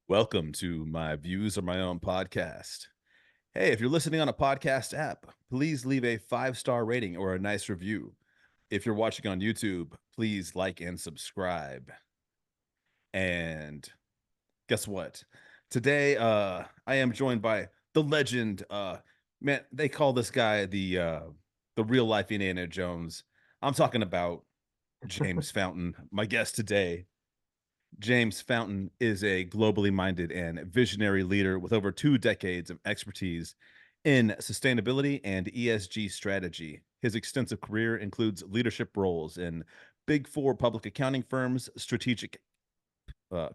Welcome to my views on my own podcast. Hey, if you're listening on a podcast app, please leave a 5-star rating or a nice review. If you're watching on YouTube, please like and subscribe. And guess what? Today, I am joined by the legend. Man, they call this guy the real life Indiana Jones. I'm talking about James Fountain, my guest today. James Fountain is a globally minded and visionary leader with over 2 decades of expertise in sustainability and ESG strategy. His extensive career includes leadership roles in Big Four public accounting firms, strategic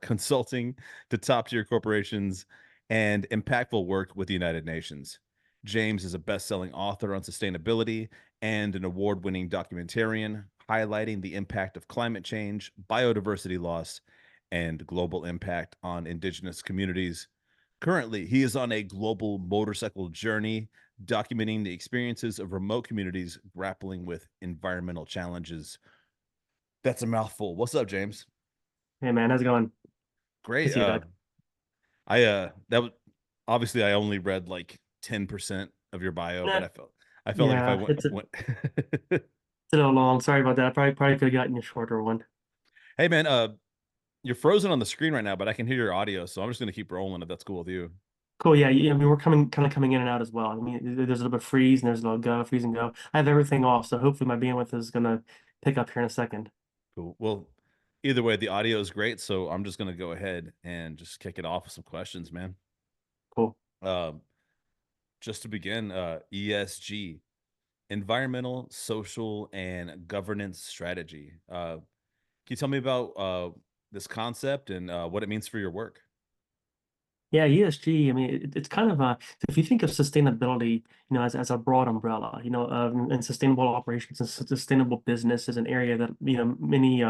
consulting to top tier corporations, and impactful work with the United Nations. James is a best selling author on sustainability and an award winning documentarian highlighting the impact of climate change, biodiversity loss, and global impact on Indigenous communities. Currently, he is on a global motorcycle journey documenting the experiences of remote communities grappling with environmental challenges. That's a mouthful. What's up, James? Hey man, how's it going? I Great. see you, Doug. That was obviously I only read like 10% of your bio, but Eh, I felt like if I yeah, went, it's a, went it's a little long. Sorry about that. I probably could have gotten a shorter one. Hey man, you're frozen on the screen right now, but I can hear your audio, so I'm just gonna keep rolling if that's cool with you. Cool. Yeah, yeah. I mean, we're coming in and out as well. I mean, there's a little bit of freeze and there's a little go, freeze and go. I have everything off, so hopefully my bandwidth is gonna pick up here in a second. Cool. Well, either way, the audio is great, so I'm just gonna go ahead and just kick it off with some questions, man. Cool. Um, just to begin, ESG, environmental, social, and governance strategy. Can you tell me about this concept and what it means for your work? Yeah, ESG. I mean, it's kind of if you think of sustainability, as a broad umbrella, and sustainable operations and sustainable business is an area that many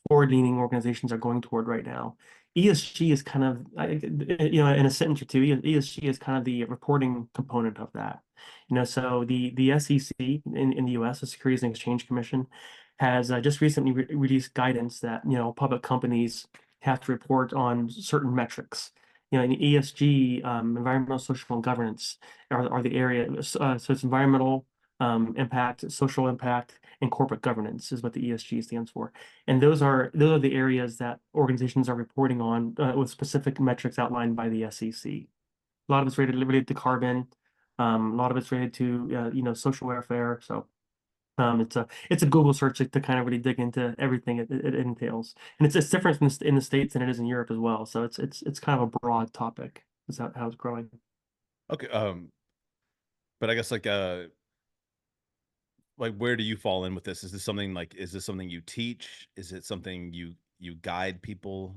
forward-leaning organizations are going toward right now. ESG is kind of, in a sentence or two, ESG is kind of the reporting component of that. So the SEC in the U.S., the Securities and Exchange Commission, has just recently released guidance that public companies have to report on certain metrics. In ESG, environmental, social, and governance are the area. So it's environmental impact, social impact, and corporate governance is what the ESG stands for. And those are the areas that organizations are reporting on with specific metrics outlined by the SEC. A lot of it's related to carbon. A lot of it's related to social welfare. So it's a Google search to kind of really dig into everything it entails, and it's different in the States than it is in Europe as well. So it's kind of a broad topic. Is how it's growing. Okay, but I guess like where do you fall in with this? Is this something you teach? Is it something you guide people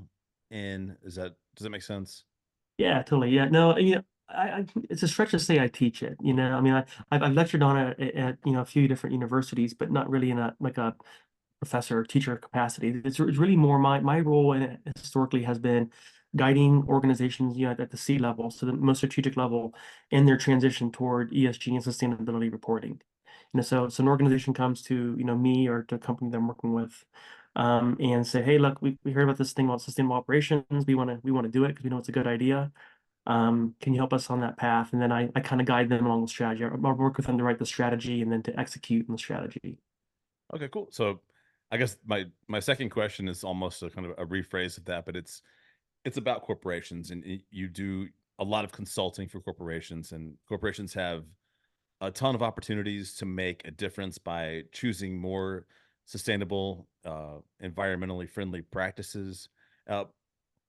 in? Does that make sense? Yeah, totally. Yeah, no, it's a stretch to say I teach it. I mean, I've lectured on it at a few different universities, but not really in a professor or teacher capacity. It's really more my role in it historically has been guiding organizations, at the C level, so the most strategic level, in their transition toward ESG and sustainability reporting. So an organization comes to me or to a company that I'm working with, and say, hey, look, we heard about this thing about sustainable operations. We want to do it because we know it's a good idea. Can you help us on that path? And then I kind of guide them along the strategy. I work with them to write the strategy and then to execute on the strategy. Okay, cool. So I guess my second question is almost a kind of a rephrase of that, but it's about corporations and you do a lot of consulting for corporations, and corporations have a ton of opportunities to make a difference by choosing more sustainable, environmentally friendly practices. Uh,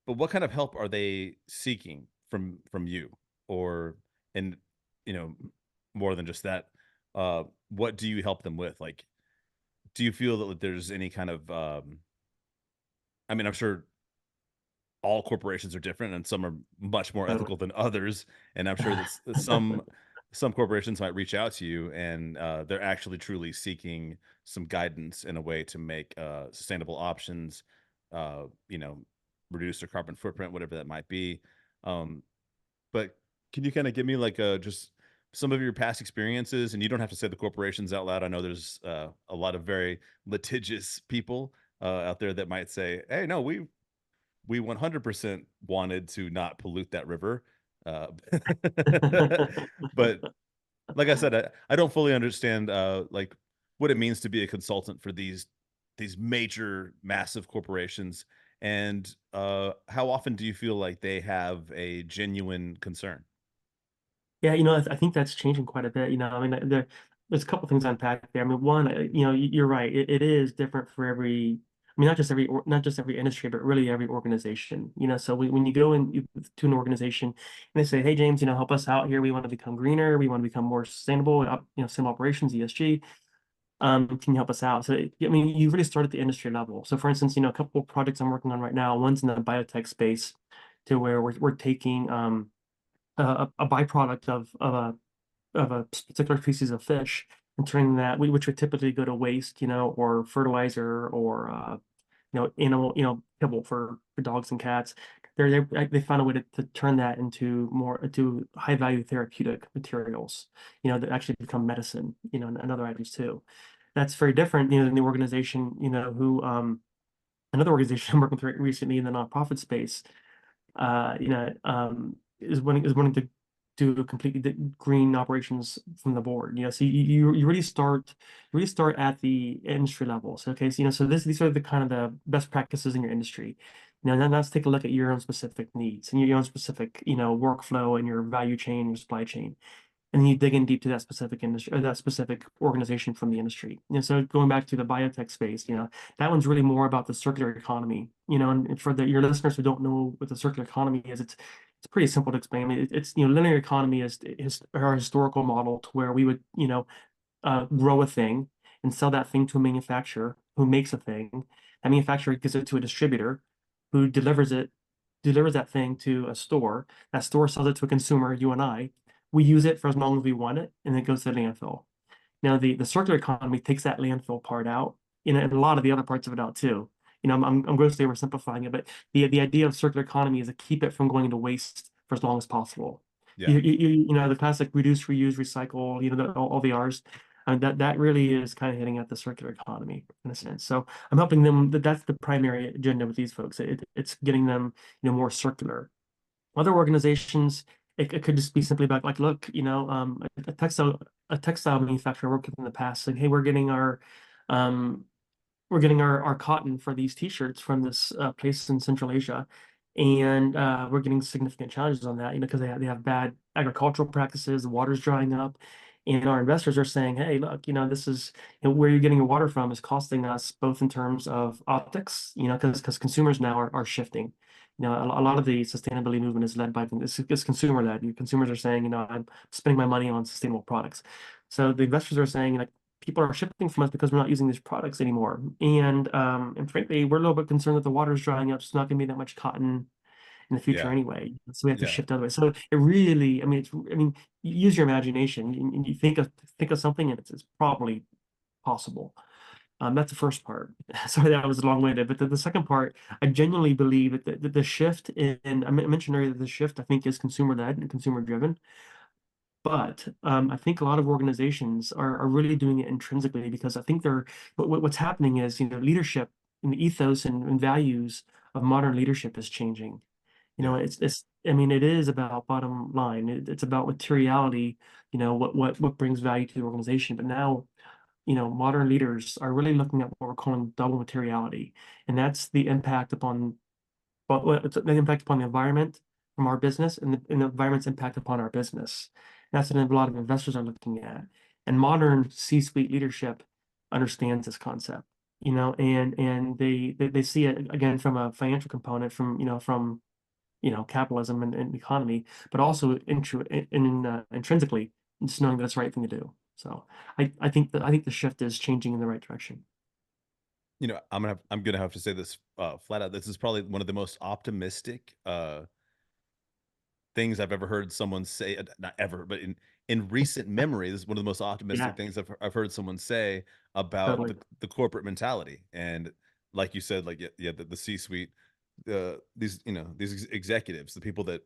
but what kind of help are they seeking from you, or and you know more than just that? What do you help them with? Like, do you feel that there's any kind of I mean, I'm sure all corporations are different and some are much more Totally. ethical than others, and I'm sure that some corporations might reach out to you and they're actually truly seeking some guidance in a way to make sustainable options, uh, you know reduce their carbon footprint, whatever that might be. um, but can you kind of give me like just some of your past experiences, and you don't have to say the corporations out loud. I know there's a lot of very litigious people out there that might say, hey, no, we 100% wanted to not pollute that river. Uh, but like I said, I don't fully understand like what it means to be a consultant for these major massive corporations, and how often do you feel like they have a genuine concern? Yeah, I think that's changing quite a bit. I mean, there's a couple things to unpack there. I mean, one, you're right. It is different for every. I mean, not just every industry, but really every organization. So when you go to an organization and they say, "Hey, James, help us out here. We want to become greener. We want to become more sustainable. Sustainable operations, ESG. Can you help us out?" So, I mean, you really start at the industry level. So, for instance, a couple of projects I'm working on right now. One's in the biotech space, to where we're taking a byproduct of a particular species of fish and turning that, which would typically go to waste, or fertilizer, or animal, kibble for dogs and cats. They found a way to turn that into high value therapeutic materials, that actually become medicine, and other items too. That's very different, than the organization, who another organization I'm working with recently in the nonprofit space, is wanting to do a completely green operations from the board. So you really start at the industry level. So okay, so these are the kind of the best practices in your industry. Then let's take a look at your own specific needs and your own specific workflow and your value chain, your supply chain, and then you dig in deep to that specific industry or that specific organization from the industry. So going back to the biotech space, that one's really more about the circular economy. And for your listeners who don't know what the circular economy is, it's pretty simple to explain. I mean, it's linear economy is our historical model, to where we would grow a thing and sell that thing to a manufacturer who makes a thing. That manufacturer gives it to a distributor who delivers that thing to a store. That store sells it to a consumer, you and I. We use it for as long as we want it, and it goes to the landfill. Now, the circular economy takes that landfill part out, and a lot of the other parts of it out too. I'm grossly oversimplifying it, but the idea of circular economy is to keep it from going to waste for as long as possible. Yeah. The classic reduce, reuse, recycle, all the R's. And that really is kind of hitting at the circular economy in a sense. So I'm helping them. That's the primary agenda with these folks. It's getting them, more circular. Other organizations, it could just be simply about, like, look, a textile manufacturer I worked with in the past, saying, hey, um, we're getting our cotton for these t-shirts from this place in Central Asia, and we're getting significant challenges on that, because they have bad agricultural practices, the water's drying up, and our investors are saying, hey, look, this is, where you're getting your water from is costing us, both in terms of optics, because consumers now are shifting. A lot of the sustainability movement is led by, it's consumer led. Consumers are saying, I'm spending my money on sustainable products. So the investors are saying, like, people are shipping from us because we're not using these products anymore. And frankly, we're a little bit concerned that the water's drying up. So it's not going to be that much cotton in the future Yeah. anyway. So we have to Yeah. shift other way. So it really, you use your imagination and you think of something, and it's probably possible. That's the first part. Sorry that was long-winded, but the second part, I genuinely believe that the shift I mentioned earlier that the shift, I think, is consumer-led and consumer-driven. But I think a lot of organizations are really doing it intrinsically, because I think what's happening is, leadership and the ethos and values of modern leadership is changing. Yeah. I mean, it is about bottom line. It's about materiality, what brings value to the organization. But now, modern leaders are really looking at what we're calling double materiality, and that's the impact upon it's the impact upon the environment from our business, and the environment's impact upon our business. That's what a lot of investors are looking at. And modern C-suite leadership understands this concept, and they see it again from a financial component, from capitalism and economy, but also intrinsically, just knowing that it's the right thing to do. So I think the shift is changing in the right direction. I'm gonna have to say this flat out. This is probably one of the most optimistic things I've ever heard someone say. Not ever, but in recent memory, this is one of the most optimistic Yeah, things I've heard someone say about totally. the corporate mentality. And like you said, like yeah, the C-suite, these these executives, the people that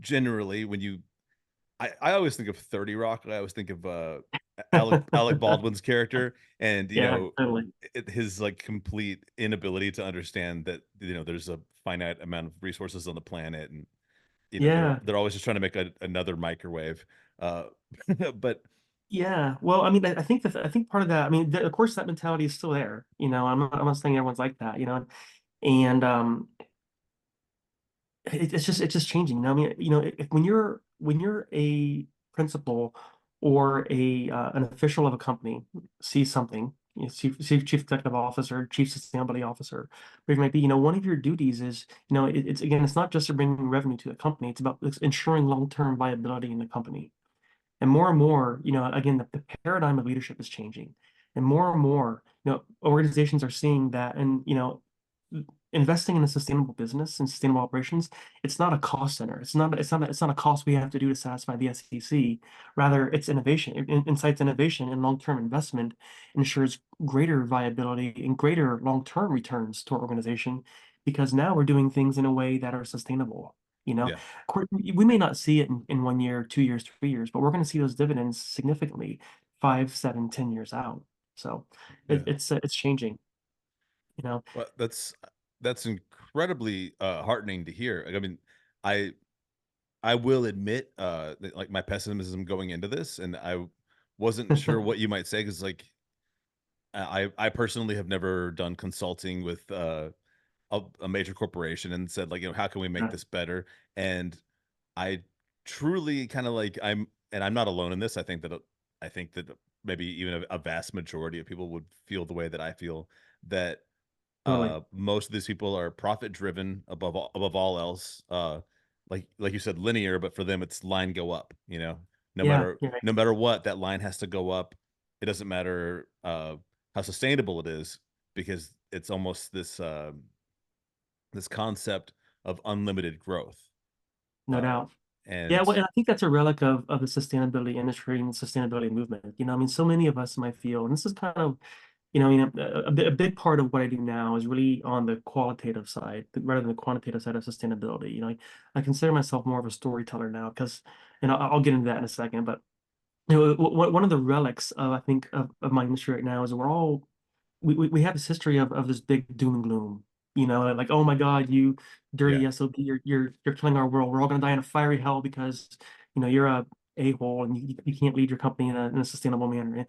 generally when you I always think of 30 Rock. I always think of Alec Baldwin's character, and Yeah, totally. his like complete inability to understand that there's a finite amount of resources on the planet, and Yeah. they're always just trying to make another microwave. Uh, but Yeah. Well, I mean, I think I think part of that, I mean, of course that mentality is still there. I'm not saying everyone's like that, and it's just changing. I mean, when you're a principal or a an official of a company sees something, chief executive officer, chief sustainability officer, where it might be, one of your duties is, it's again, it's not just to bring revenue to the company, it's about ensuring long-term viability in the company. And more, again, the paradigm of leadership is changing. And more, organizations are seeing that, and, investing in a sustainable business and sustainable operations, it's not a cost center. It's not a cost we have to do to satisfy the SEC. Rather, it's innovation. Insights innovation and long-term investment ensures greater viability and greater long-term returns to our organization because now we're doing things in a way that are sustainable. yeah, We may not see it in 1 year, 2 years, 3 years, but we're going to see those dividends significantly 5, 7, 10 years out. So yeah. it's changing, you know. Well, that's incredibly heartening to hear. Like, I mean, I I will admit, that, like, my pessimism going into this, and I wasn't sure what you might say because, like, I personally have never done consulting with a major corporation and said, like, how can we make Yeah, this better? And I truly kind of like and I'm not alone in this. I think that maybe even a vast majority of people would feel the way that I feel, that totally. most of these people are profit driven above all else. Like you said, linear, but for them it's line go up. No Yeah, matter yeah, no matter what, that line has to go up. It doesn't matter how sustainable it is, because it's almost this concept of unlimited growth. no Uh, doubt. Yeah, and well, and I think that's a relic of the sustainability industry and the sustainability movement. I mean, so many of us might feel, and this is kind of, a big part of what I do now is really on the qualitative side rather than the quantitative side of sustainability. I consider myself more of a storyteller now because, and I'll get into that in a second, but one of the relics of I think of my industry right now is we have this history of this big doom and gloom. Like, oh my God, you dirty yeah, SOB, you're killing our world. We're all gonna die in a fiery hell because you're a a-hole and you can't lead your company in a sustainable manner.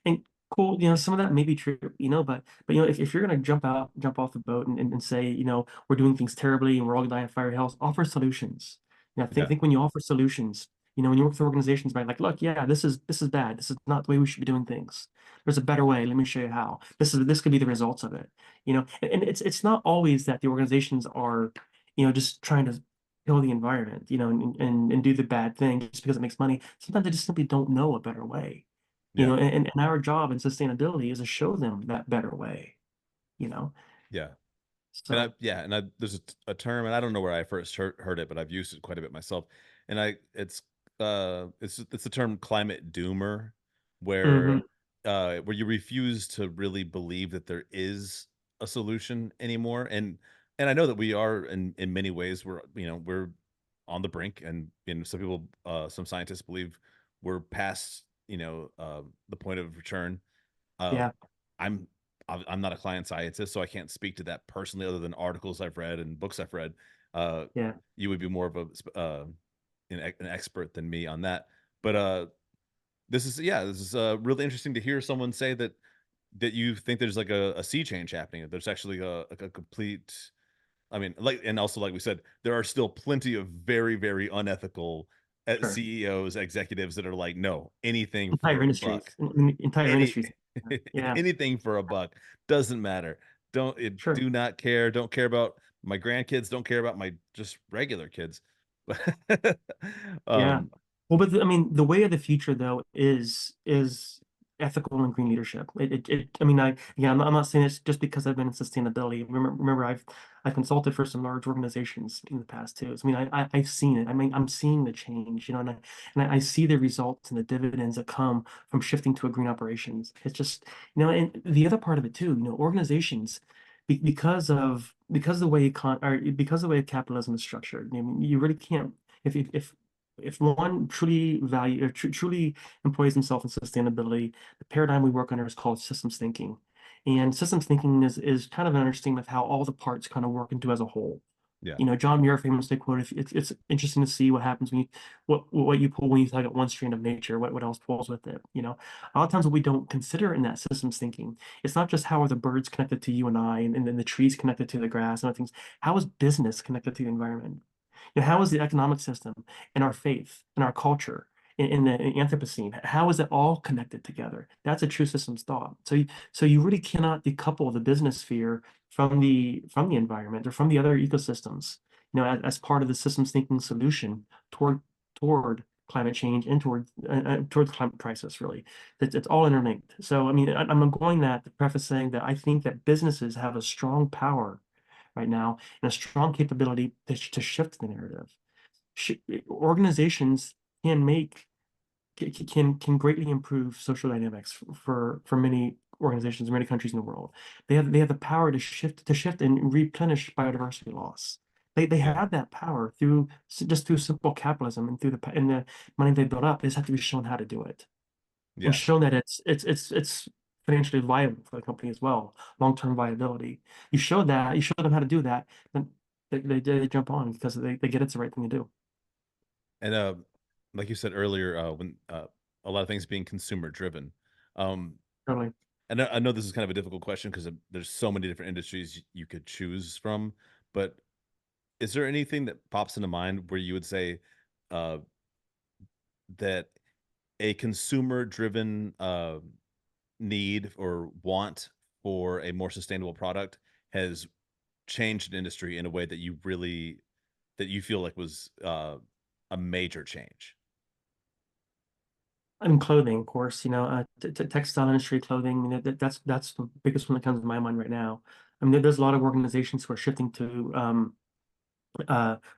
And cool, some of that may be true, but if you're gonna jump off the boat and say, we're doing things terribly and we're all gonna die in a fiery hell, offer solutions. yeah, Think when you offer solutions, when you work with organizations by like, look, yeah, this is bad. This is not the way we should be doing things. There's a better way. Let me show you how. This could be the results of it. And it's not always that the organizations are, just trying to kill the environment, and do the bad thing just because it makes money. Sometimes they just simply don't know a better way. yeah, And our job in sustainability is to show them that better way, you know. yeah. So And I there's a term, and I don't know where I first heard it, but I've used it quite a bit myself. And I it's the term climate doomer, mhm, where you refuse to really believe that there is a solution anymore. And I know that we are in many ways, we're on the brink, and some people, some scientists believe we're past the point of return. uh, yeah, I'm I'm not a client scientist, so I can't speak to that personally, other than articles I've read and books I've read. Uh, yeah. you would be more of an expert than me on that. But this is really interesting to hear someone say that you think there's like a sea change happening. There's actually a complete. I mean, like, and also like we said, there are still plenty of very, very unethical Sure. CEOs, executives that are like, no, anything Entire for a industries, buck. entire Any industries. Yeah, anything for a buck, doesn't matter. sure. Do not care. Don't care about my grandkids. Don't care about my just regular kids. But Yeah. um, Well, but I mean, the way of the future though is ethical and green leadership. I mean, I'm not saying it's just because I've been in sustainability. Remember, I've consulted for some large organizations in the past too. So, I mean, I've seen it. I mean, I'm seeing the change, and I see the results and the dividends that come from shifting to a green operations. It's just, and the other part of it too, organizations, because the way capitalism is structured. I mean, you really can't if If one truly value or truly employs himself in sustainability, the paradigm we work under is called systems thinking. And systems thinking is kind of an understanding of how all the parts kind of work into as a whole. Yeah. John Muir famously quoted, it's interesting to see what happens when what you pull when you tug at one strand of nature, what else pulls with it. A lot of times what we don't consider in that systems thinking, it's not just how are the birds connected to you and I, and then the trees connected to the grass and other things. How is business connected to the environment? How is the economic system and our faith and our culture in the Anthropocene? How is it all connected together? That's a true systems thought. So you really cannot decouple the business sphere from the environment or from the other ecosystems. As part of the systems thinking solution toward climate change and toward the climate crisis. Really, it's all interlinked. So I mean, I'm going that to preface saying that I think that businesses have a strong power right now and a strong capability to shift the narrative. Sh Organizations can make can greatly improve social dynamics for many organizations in many countries in the world. They have the power to shift and replenish biodiversity loss. They Yeah. have that power just through simple capitalism and and the money they build up. They just have to be shown how to do it and Yeah. shown that it's financially viable for the company as well, long-term viability. You show them how to do that, then they jump on because they get it's the right thing to do. And like you said earlier, when a lot of things being consumer driven. Um, Totally. and I know this is kind of a difficult question because there's so many different industries you could choose from, but is there anything that pops into mind where you would say uh, that a consumer driven need or want for a more sustainable product has changed an industry in a way that you feel like was a major change? I mean, clothing, of course, textile industry, clothing, that's the biggest one that comes to my mind right now. I mean, there's a lot of organizations who are shifting to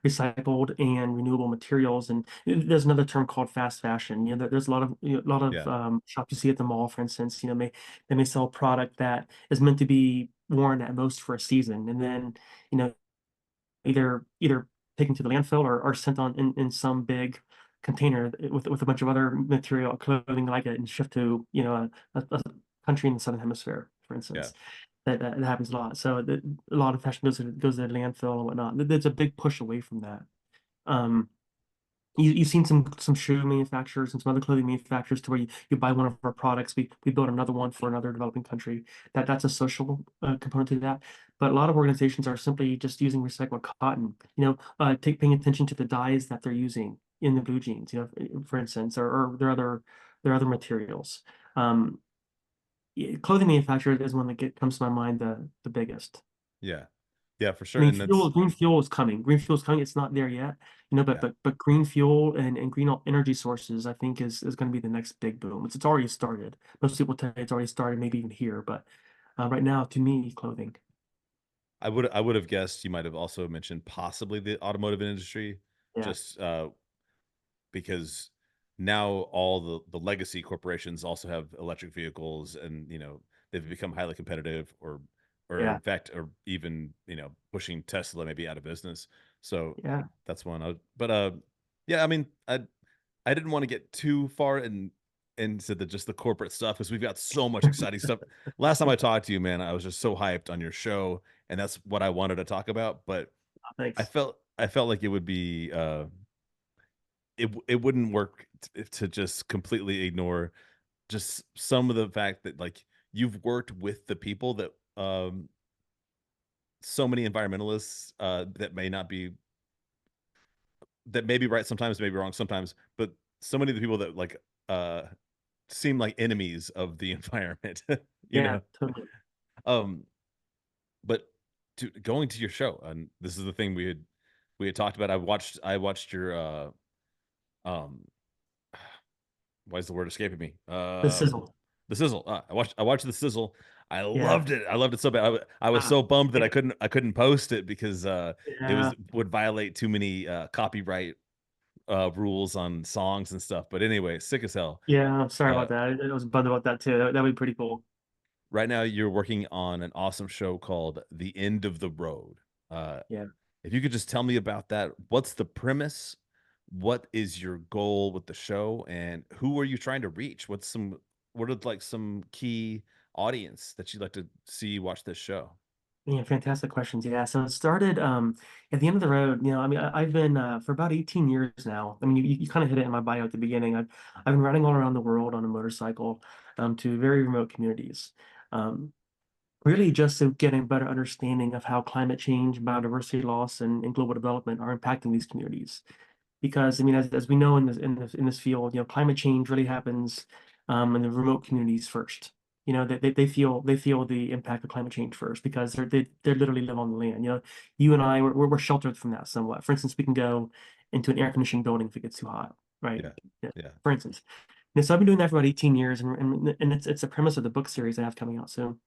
recycled and renewable materials, and there's another term called fast fashion. There's a lot of Yeah. shops you see at the mall, for instance. They may sell a product that is meant to be worn at most for a season, and then you know either taken to the landfill or sent on in some big container with a bunch of other material clothing like it and shipped to a country in the southern hemisphere, for Yeah. instance. That happens a lot. So a lot of fashion goes to the landfill and whatnot. There's a big push away from that. Um, you've seen some shoe manufacturers and some other clothing manufacturers to where you buy one of our products, we build another one for another developing country. That's a social component to that. But a lot of organizations are simply just using recycled cotton. Paying attention to the dyes that they're using in the blue jeans. For instance, or their other materials. Um, Clothing manufacturer is one that comes to my mind the biggest. Yeah. Yeah, for I sure. mean, And that's green fuel is coming. Green fuel is coming. It's not there yet, but yeah. green fuel and green energy sources, I think, is going to be the next big boom. It's already started. Most people tell you it's already started, maybe even here, but right now, to me, clothing. I would have guessed you might have also mentioned possibly the automotive industry, Yeah, just because now all the legacy corporations also have electric vehicles, and they've become highly competitive, or yeah, in fact, or even pushing Tesla maybe out of business. So yeah. that's one. But yeah, I mean, I didn't want to get too far into just the corporate stuff because we've got so much exciting stuff. Last time I talked to you, man, I was just so hyped on your show, and that's what I wanted to talk about. But I Thanks. felt I felt like it would be it wouldn't work to just completely ignore just some of the fact that like you've worked with the people that so many environmentalists that may be right sometimes, may be wrong sometimes, but so many of the people that like uh seem like enemies of the environment, you Yeah, know. totally. Um, but going to your show, and this is the thing we had talked about. I watched your um why is the word escaping me? The sizzle. The sizzle. I watched the sizzle. I Yeah. loved it. I loved it so bad. I was Ah, so bummed that I yeah, couldn't post it because it yeah, would violate too many copyright rules on songs and stuff. But anyway, sick as hell. yeah. I'm sorry Uh, about that. I was bummed about that too. That'd be pretty cool. right now, you're working on an awesome show called The End of the Road. Uh, Yeah. if you could just tell me about that, what's the premise? what is your goal with the show, and who are you trying to reach? What are like some key audience that you'd like to see watch this show? Yeah, fantastic questions. Yeah, so it started at the end of the road. I mean, I've been for about 18 years now. I mean, you kind of hit it in my bio at the beginning. I've been riding all around the world on a motorcycle to very remote communities. Um, Really just to get a better understanding of how climate change, biodiversity loss, and global development are impacting these communities. Because I mean, as we know in this field, climate change really happens in the remote communities first. They feel the impact of climate change first because they literally live on the land. You and I we're sheltered from that somewhat. For instance, we can go into an air conditioning building if it gets too hot, right? Yeah. Yeah. Yeah. For instance. And so I've been doing that for about 18 years, and it's a premise of the book series I have coming out soon.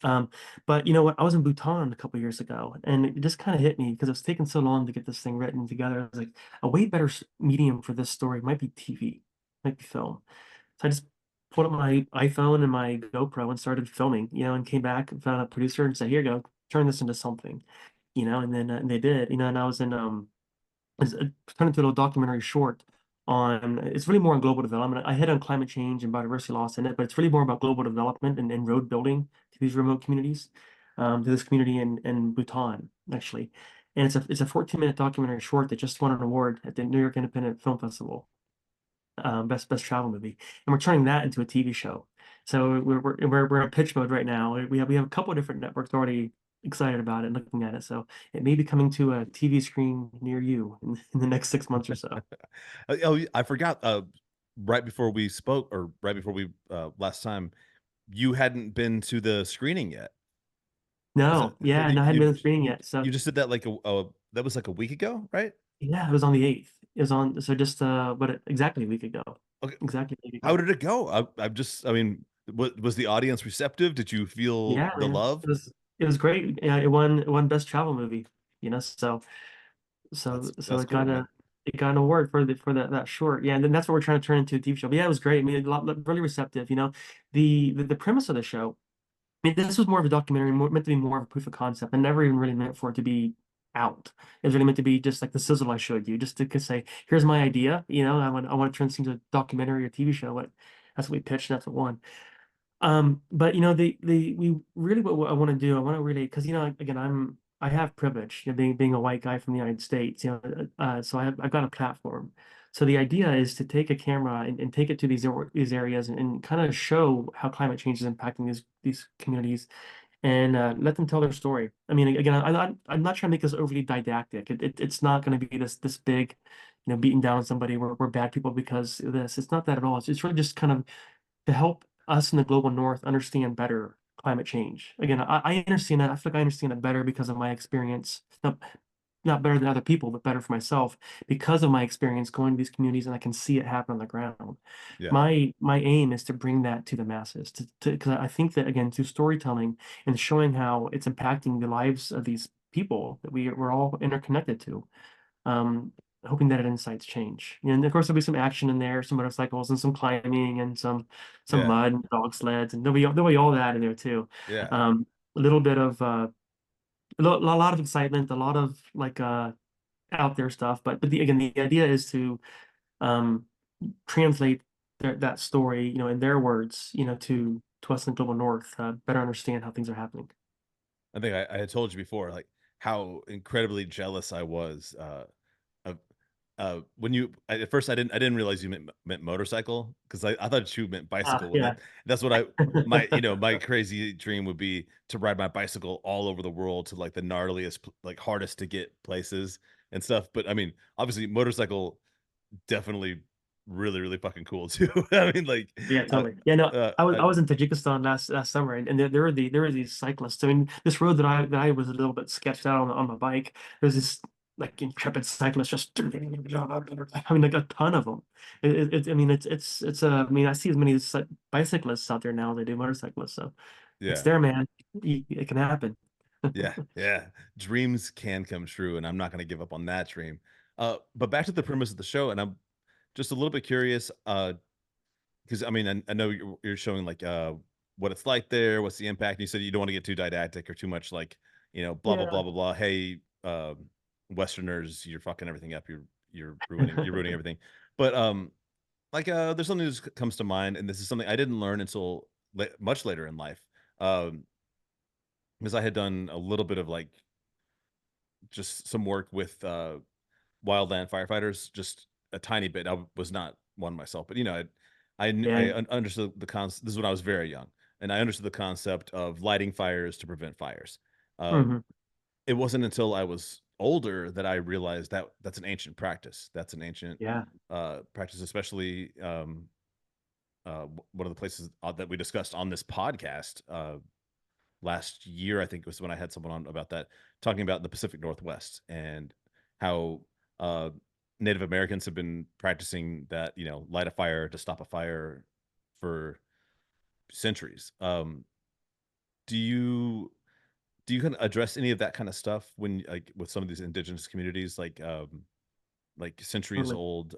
Um, but you know what? I was in Bhutan a couple years ago, and it just kind of hit me because it was taking so long to get this thing written together. I was like, a way better medium for this story might be TV, might be film. So I just pulled up my iPhone and my GoPro and started filming, and came back and found a producer and said, "Here you go, turn this into something," and then and they did, and I was in it's turned into a little documentary short on it's really more on global development. I hit on climate change and biodiversity loss in it, but it's really more about global development and road building to these remote communities, to this community in Bhutan, actually. And it's a 14-minute documentary short that just won an award at the New York Independent Film Festival, best travel movie, and we're turning that into a TV show. So we're in pitch mode right now. We have a couple of different networks already excited about it and looking at it. So it may be coming to a TV screen near you in the next 6 months or so. Oh, I forgot. Right before we spoke, or right before we last time, you hadn't been to the screening yet. Is that No, yeah, you? no, I hadn't been to the screening yet. So You just did that like that was like a week ago, right? yeah, it was on the 8th. It was on so just exactly a week ago. Okay, Exactly a week how ago. did it go? I mean, was the audience receptive? Did you feel Yeah, the man. love? It was great. Yeah, it won best travel movie, so so That's it cool, got man. an award for that short. Yeah, and then that's what we're trying to turn into a TV show. But yeah, it was great. I mean, really receptive. The premise of the show. I mean, this was more of a documentary, meant to be more of a proof of concept, and never even really meant for it to be out. It was really meant to be just like the sizzle I showed you, just to say, here's my idea. I want to turn this into a documentary or TV show. That's what we pitched. And that's what won. But the we really what I want to do, I want to really because again I have privilege, being a white guy from the United States, so I've got a platform. So the idea is to take a camera and take it to these areas and kind of show how climate change is impacting these communities and let them tell their story. I mean, again, I'm not trying to make this overly didactic. It's not going to be this big, beating down somebody. We're bad people because of this. It's not that at all. It's really just kind of to help us in the global north understand better climate change. Again, I understand that. I feel like I understand it better because of my experience. Not better than other people, but better for myself because of my experience going to these communities and I can see it happen on the ground. Yeah, My aim is to bring that to the masses, because I think that again through storytelling and showing how it's impacting the lives of these people that we're all interconnected to, um, hoping that it incites change. And of course, there'll be some action in there, some motorcycles and some climbing and some yeah, mud and dog sleds, and there'll be all that in there too. yeah. A little bit of a lot of excitement, a lot of like out there stuff. But again, the idea is to um, translate that story, in their words, to us in the global north, better understand how things are happening. I think I had told you before, like how incredibly jealous I was of when at first I didn't realize you meant motorcycle because I thought you meant Ah, bicycle, and yeah. that's what my crazy dream would be to ride my bicycle all over the world to like the gnarliest, like hardest to get places and stuff. But I mean, obviously, motorcycle definitely really fucking cool too. I mean, like, Yeah, totally. Yeah, no, I was I, I was in Tajikistan last summer, and there were these cyclists. I mean, this road that I was a little bit sketched out on my bike. There's this like intrepid cyclist just I mean like a ton of them. I mean I mean I see as many bicyclists out there now as I do motorcyclists. So it's yeah. there, man. It can happen. Yeah, yeah. Dreams can come true, and I'm not gonna give up on that dream. But back to the premise of the show, and I'm just a little bit curious, because I mean, I know you're showing like what it's like there, what's the impact. And you said you don't want to get too didactic or too much like, blah blah Yeah. blah blah blah. Hey, Westerners, you're fucking everything up. you're ruining everything. But like there's something that just comes to mind, and this is something I didn't learn until much later in life. Um, because I had done a little bit of like just some work with wildland firefighters, just a tiny bit. I was not one myself, but Yeah. understood the concept. This is when I was very young, and I understood the concept of lighting fires to prevent fires. Um, Hmm. it wasn't until I was older that I realized that that's an ancient practice. That's an ancient Yeah. practice, especially one of the places that we discussed on this podcast last year. I think was when I had someone on about that, talking about the Pacific Northwest and how uh, Native Americans have been practicing that, light a fire to stop a fire for centuries. Do you kind of address any of that kind of stuff when like with some of these indigenous communities, like centuries Totally. old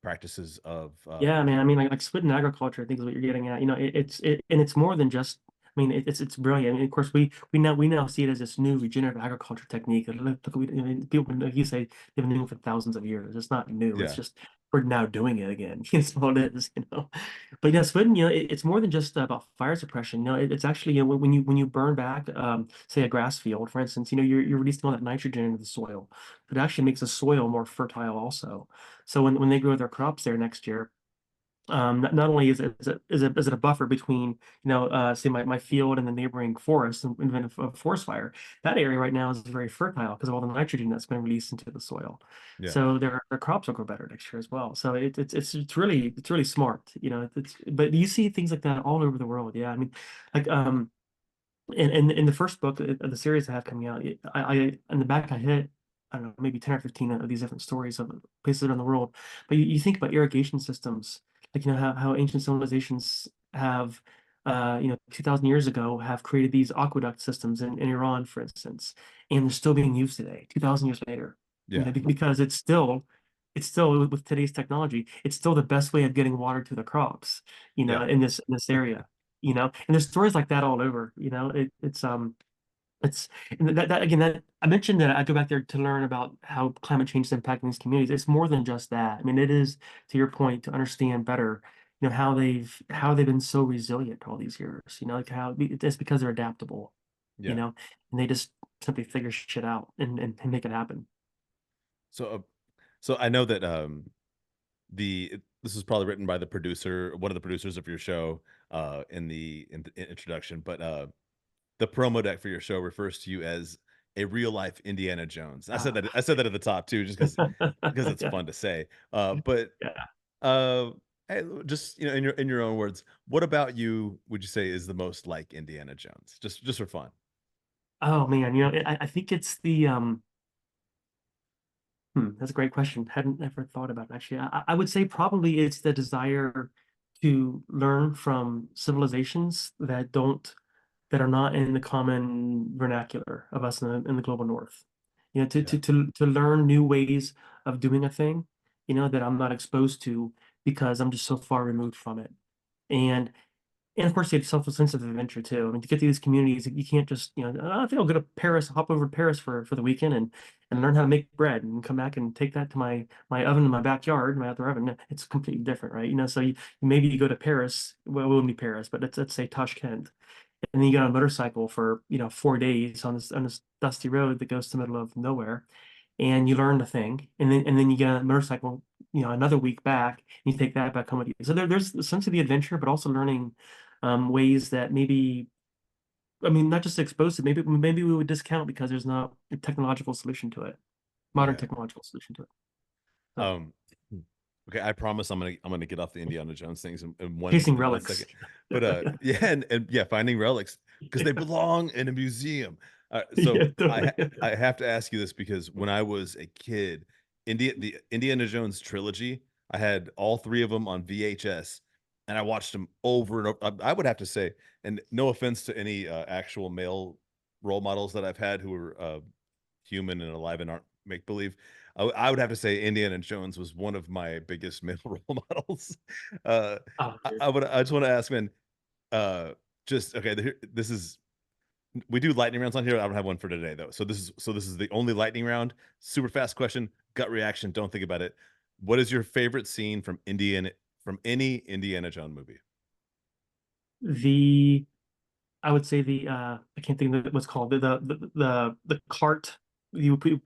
practices of Yeah, man. I mean, like split in agriculture, I think is what you're getting at. And it's more than just. I mean, it's brilliant. I mean, of course, we now see it as this new regenerative agriculture technique. I mean, people, like you say, they've been doing it for thousands of years. It's not new. It's yeah, just we're now doing it again. It's all it is, you know. But yeah, splitting, it's more than just about fire suppression. It's actually, when you burn back, say a grass field, for instance, you're releasing all that nitrogen into the soil. But it actually makes the soil more fertile also. So when they grow their crops there next year, not only is it a buffer between say my field and the neighboring forest and then a forest fire, that area right now is very fertile because of all the nitrogen that's been released into the soil. yeah, So their crops will grow better next year as well. So it's really smart, but you see things like that all over the world. Yeah, I mean, like in the first book of the series I have coming out, I in the back I hit, I don't know, maybe 10 or 15 of these different stories of places around the world. But you think about irrigation systems, like how ancient civilizations have 2,000 years ago have created these aqueduct systems in Iran, for instance, and they're still being used today, 2,000 years later. yeah, Because it's still with today's technology, it's still the best way of getting water to the crops, yeah. in this area. And there's stories like that all over. It's and that again, that I mentioned that I go back there to learn about how climate change is impacting these communities. It's more than just that. I mean, it is, to your point, to understand better, how they've been so resilient all these years. Like how it's because they're adaptable, Yeah. and they just simply figure shit out and make it happen. So, so I know that this was probably written by the producer, one of the producers of your show, in the introduction, but the promo deck for your show refers to you as a real life Indiana Jones. Ah, I said that at the top too, just because it's yeah, fun to say. But yeah. uh, hey, just in your own words, what about you would you say is the most like Indiana Jones? Just for fun. Oh man, I think it's that's a great question. Hadn't ever thought about it, actually. I would say probably it's the desire to learn from civilizations that are not in the common vernacular of us in the global north. To, Yeah, to to to learn new ways of doing a thing, that I'm not exposed to because I'm just so far removed from it. And and of course, you have self-sense of adventure too. I mean, to get to these communities, you can't just, I think I'll go to Paris, hop over to Paris for the weekend and learn how to make bread and come back and take that to my oven in my backyard, my other oven. No, it's completely different, right? So maybe you go to Paris, well, it wouldn't be Paris, but let's say Tashkent, and then you get on a motorcycle for 4 days on this dusty road that goes to the middle of nowhere, and you learn the thing, and then you get on a motorcycle, another week back, and you take that back home with you. So there's a sense of the adventure, but also learning ways that maybe, I mean, not just exposed to, maybe we would discount because there's not a technological solution to it, modern yeah. technological solution to it. So Um, okay, I promise I'm gonna get off the Indiana Jones things in one chasing in 1 second. relics. But yeah, and yeah, finding relics because they belong in a museum. So Yeah, totally. I have to ask you this because when I was a kid, the Indiana Jones trilogy, I had all three of them on VHS, and I watched them over and over. I would have to say, and no offense to any actual male role models that I've had who are human and alive and aren't make believe. I would have to say Indiana Jones was one of my biggest male role models. Uh, Oh, dude. I just want to ask, man. Uh, just okay. This is we do lightning rounds on here. I don't have one for today though. So this is the only lightning round. Super fast question. gut reaction. Don't think about it. What is your favorite scene from any Indiana Jones movie? The I would say the I can't think of what's called the cart what the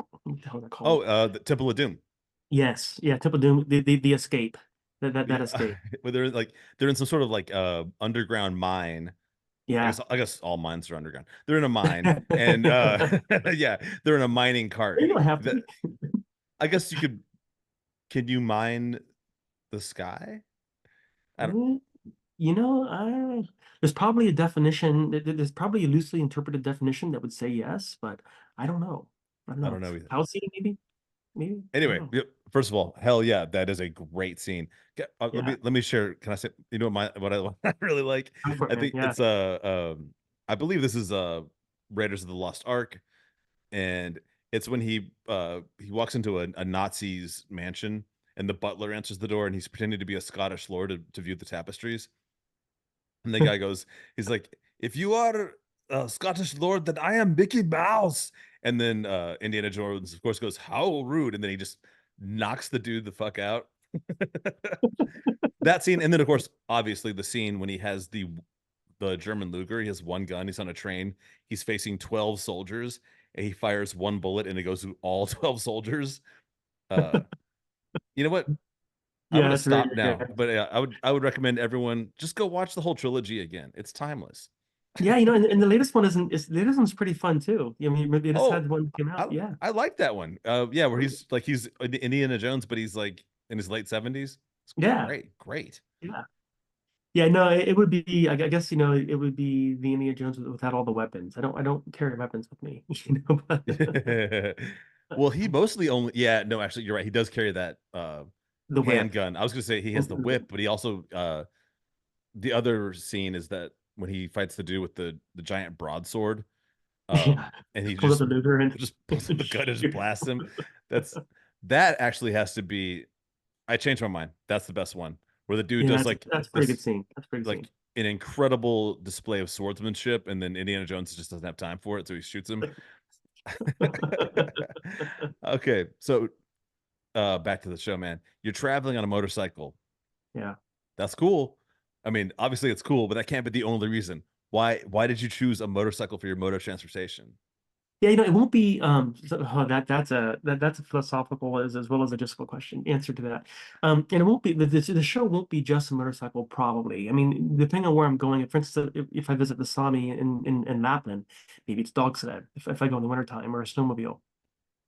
hell is that Oh, called? the Temple of Doom. Yes, yeah, Temple Doom, the escape, that Yeah, escape. where they're in some sort of like underground mine. Yeah. I guess all mines are underground. They're in a mine, and yeah, they're in a mining cart. You don't have to That be. I guess you could. Can you mine the sky? I don't. Mm, there's probably a definition. There's probably a loosely interpreted definition that would say yes, but I don't know. I don't I know. don't know either. House seating, maybe, maybe. I don't Anyway, know. yep, first of all, hell yeah, that is a great scene. Yeah, Let me share. Can I say? You know what I what I really like? go for it, I man. think Yeah, it's I believe this is Raiders of the Lost Ark, and it's when he walks into a Nazi's mansion, and the butler answers the door, and he's pretending to be a Scottish lord to view the tapestries. And the guy goes, he's like, "If you are a Scottish lord, then I am Mickey Mouse." And then Indiana Jones, of course, goes, "How rude!" And then he just knocks the dude the fuck out. That scene, and then of course, obviously, the scene when he has the German Luger. He has one gun. He's on a train. He's facing 12 soldiers, and he fires one bullet, and it goes through all 12 soldiers. Uh, you know what? I'm yeah, gonna that's very stop now, good. but I would recommend everyone just go watch the whole trilogy again. It's timeless. Yeah, and the latest one isn't is the latest one's pretty fun too. I mean, maybe they just Oh, had one that came out. I Yeah, I like that one. Yeah, where he's Indiana Jones, but he's like in his late 70s. It's yeah, great, great. yeah. Yeah, no, it would be. I guess it would be the Indiana Jones without all the weapons. I don't carry weapons with me, but Well, he mostly only yeah, no, actually you're right. He does carry that the whip. handgun. I was gonna say he has the whip, but he also the other scene is that when he fights the dude with the giant broadsword, Yeah, and he pulls up the Luger and just pulls up the gun and just shoot. blasts him. That's that actually has to be. I changed my mind. That's the best one where the dude Yeah, does that's a pretty good this scene. That's a pretty good like scene. an incredible display of swordsmanship, and then Indiana Jones just doesn't have time for it, so he shoots him. Okay, so back to the show, man. You're traveling on a motorcycle. Yeah. That's cool. I mean, obviously it's cool, but that can't be the only reason. Why did you choose a motorcycle for your mode of transportation? Yeah, it won't be that's a philosophical as well as a logistical question answer to that. And it won't be the show won't be just a motorcycle probably. I mean, depending on where I'm going, for instance, if I visit the Sami in Lapland, maybe it's dog sled if I go in the wintertime or a snowmobile,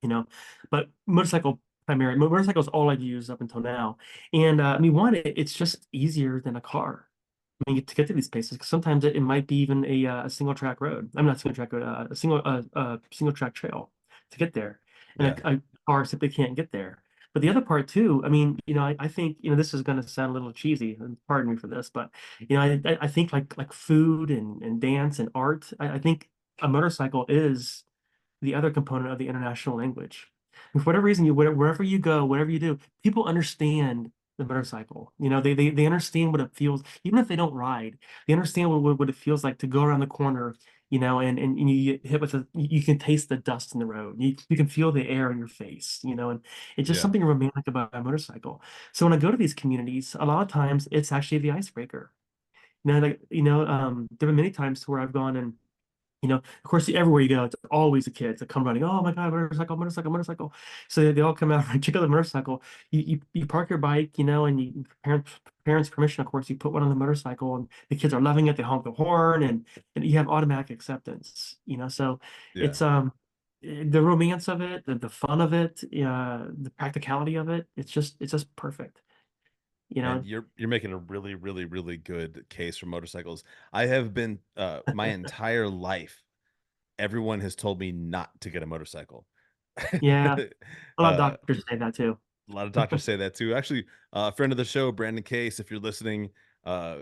you know. But motorcycle is all I've used up until now. And I mean, it's just easier than a car. I mean, to get to these places, because sometimes it might be even a single track road. I'm not single track road, single track trail to get there, and Yeah. a car simply can't get there. But the other part too, I mean, I think this is going to sound a little cheesy, and pardon me for this, but I think like food and dance and art, I think a motorcycle is the other component of the international language. And for whatever reason, wherever you go, whatever you do, people understand the motorcycle. They understand what it feels, even if they don't ride. They understand what it feels like to go around the corner, and you get hit with you can taste the dust in the road. You can feel the air in your face, and it's just Yeah. something romantic about a motorcycle. So when I go to these communities, a lot of times it's actually the icebreaker. There were many times where I've gone and of course, everywhere you go, it's always the kids that come running. Oh my God, motorcycle, motorcycle, motorcycle. So they all come out and check out the motorcycle. You park your bike, and parents' permission, of course, you put one on the motorcycle, and the kids are loving it. They honk the horn, and you have automatic acceptance. So Yeah. it's the romance of it, the fun of it, the practicality of it. It's just perfect. You Man, know, you're making a really, really, really good case for motorcycles. I have been my entire life, everyone has told me not to get a motorcycle. yeah, a lot of uh, doctors say that too. a lot of doctors say that too. Actually, a friend of the show, Brandon Case, if you're listening, uh,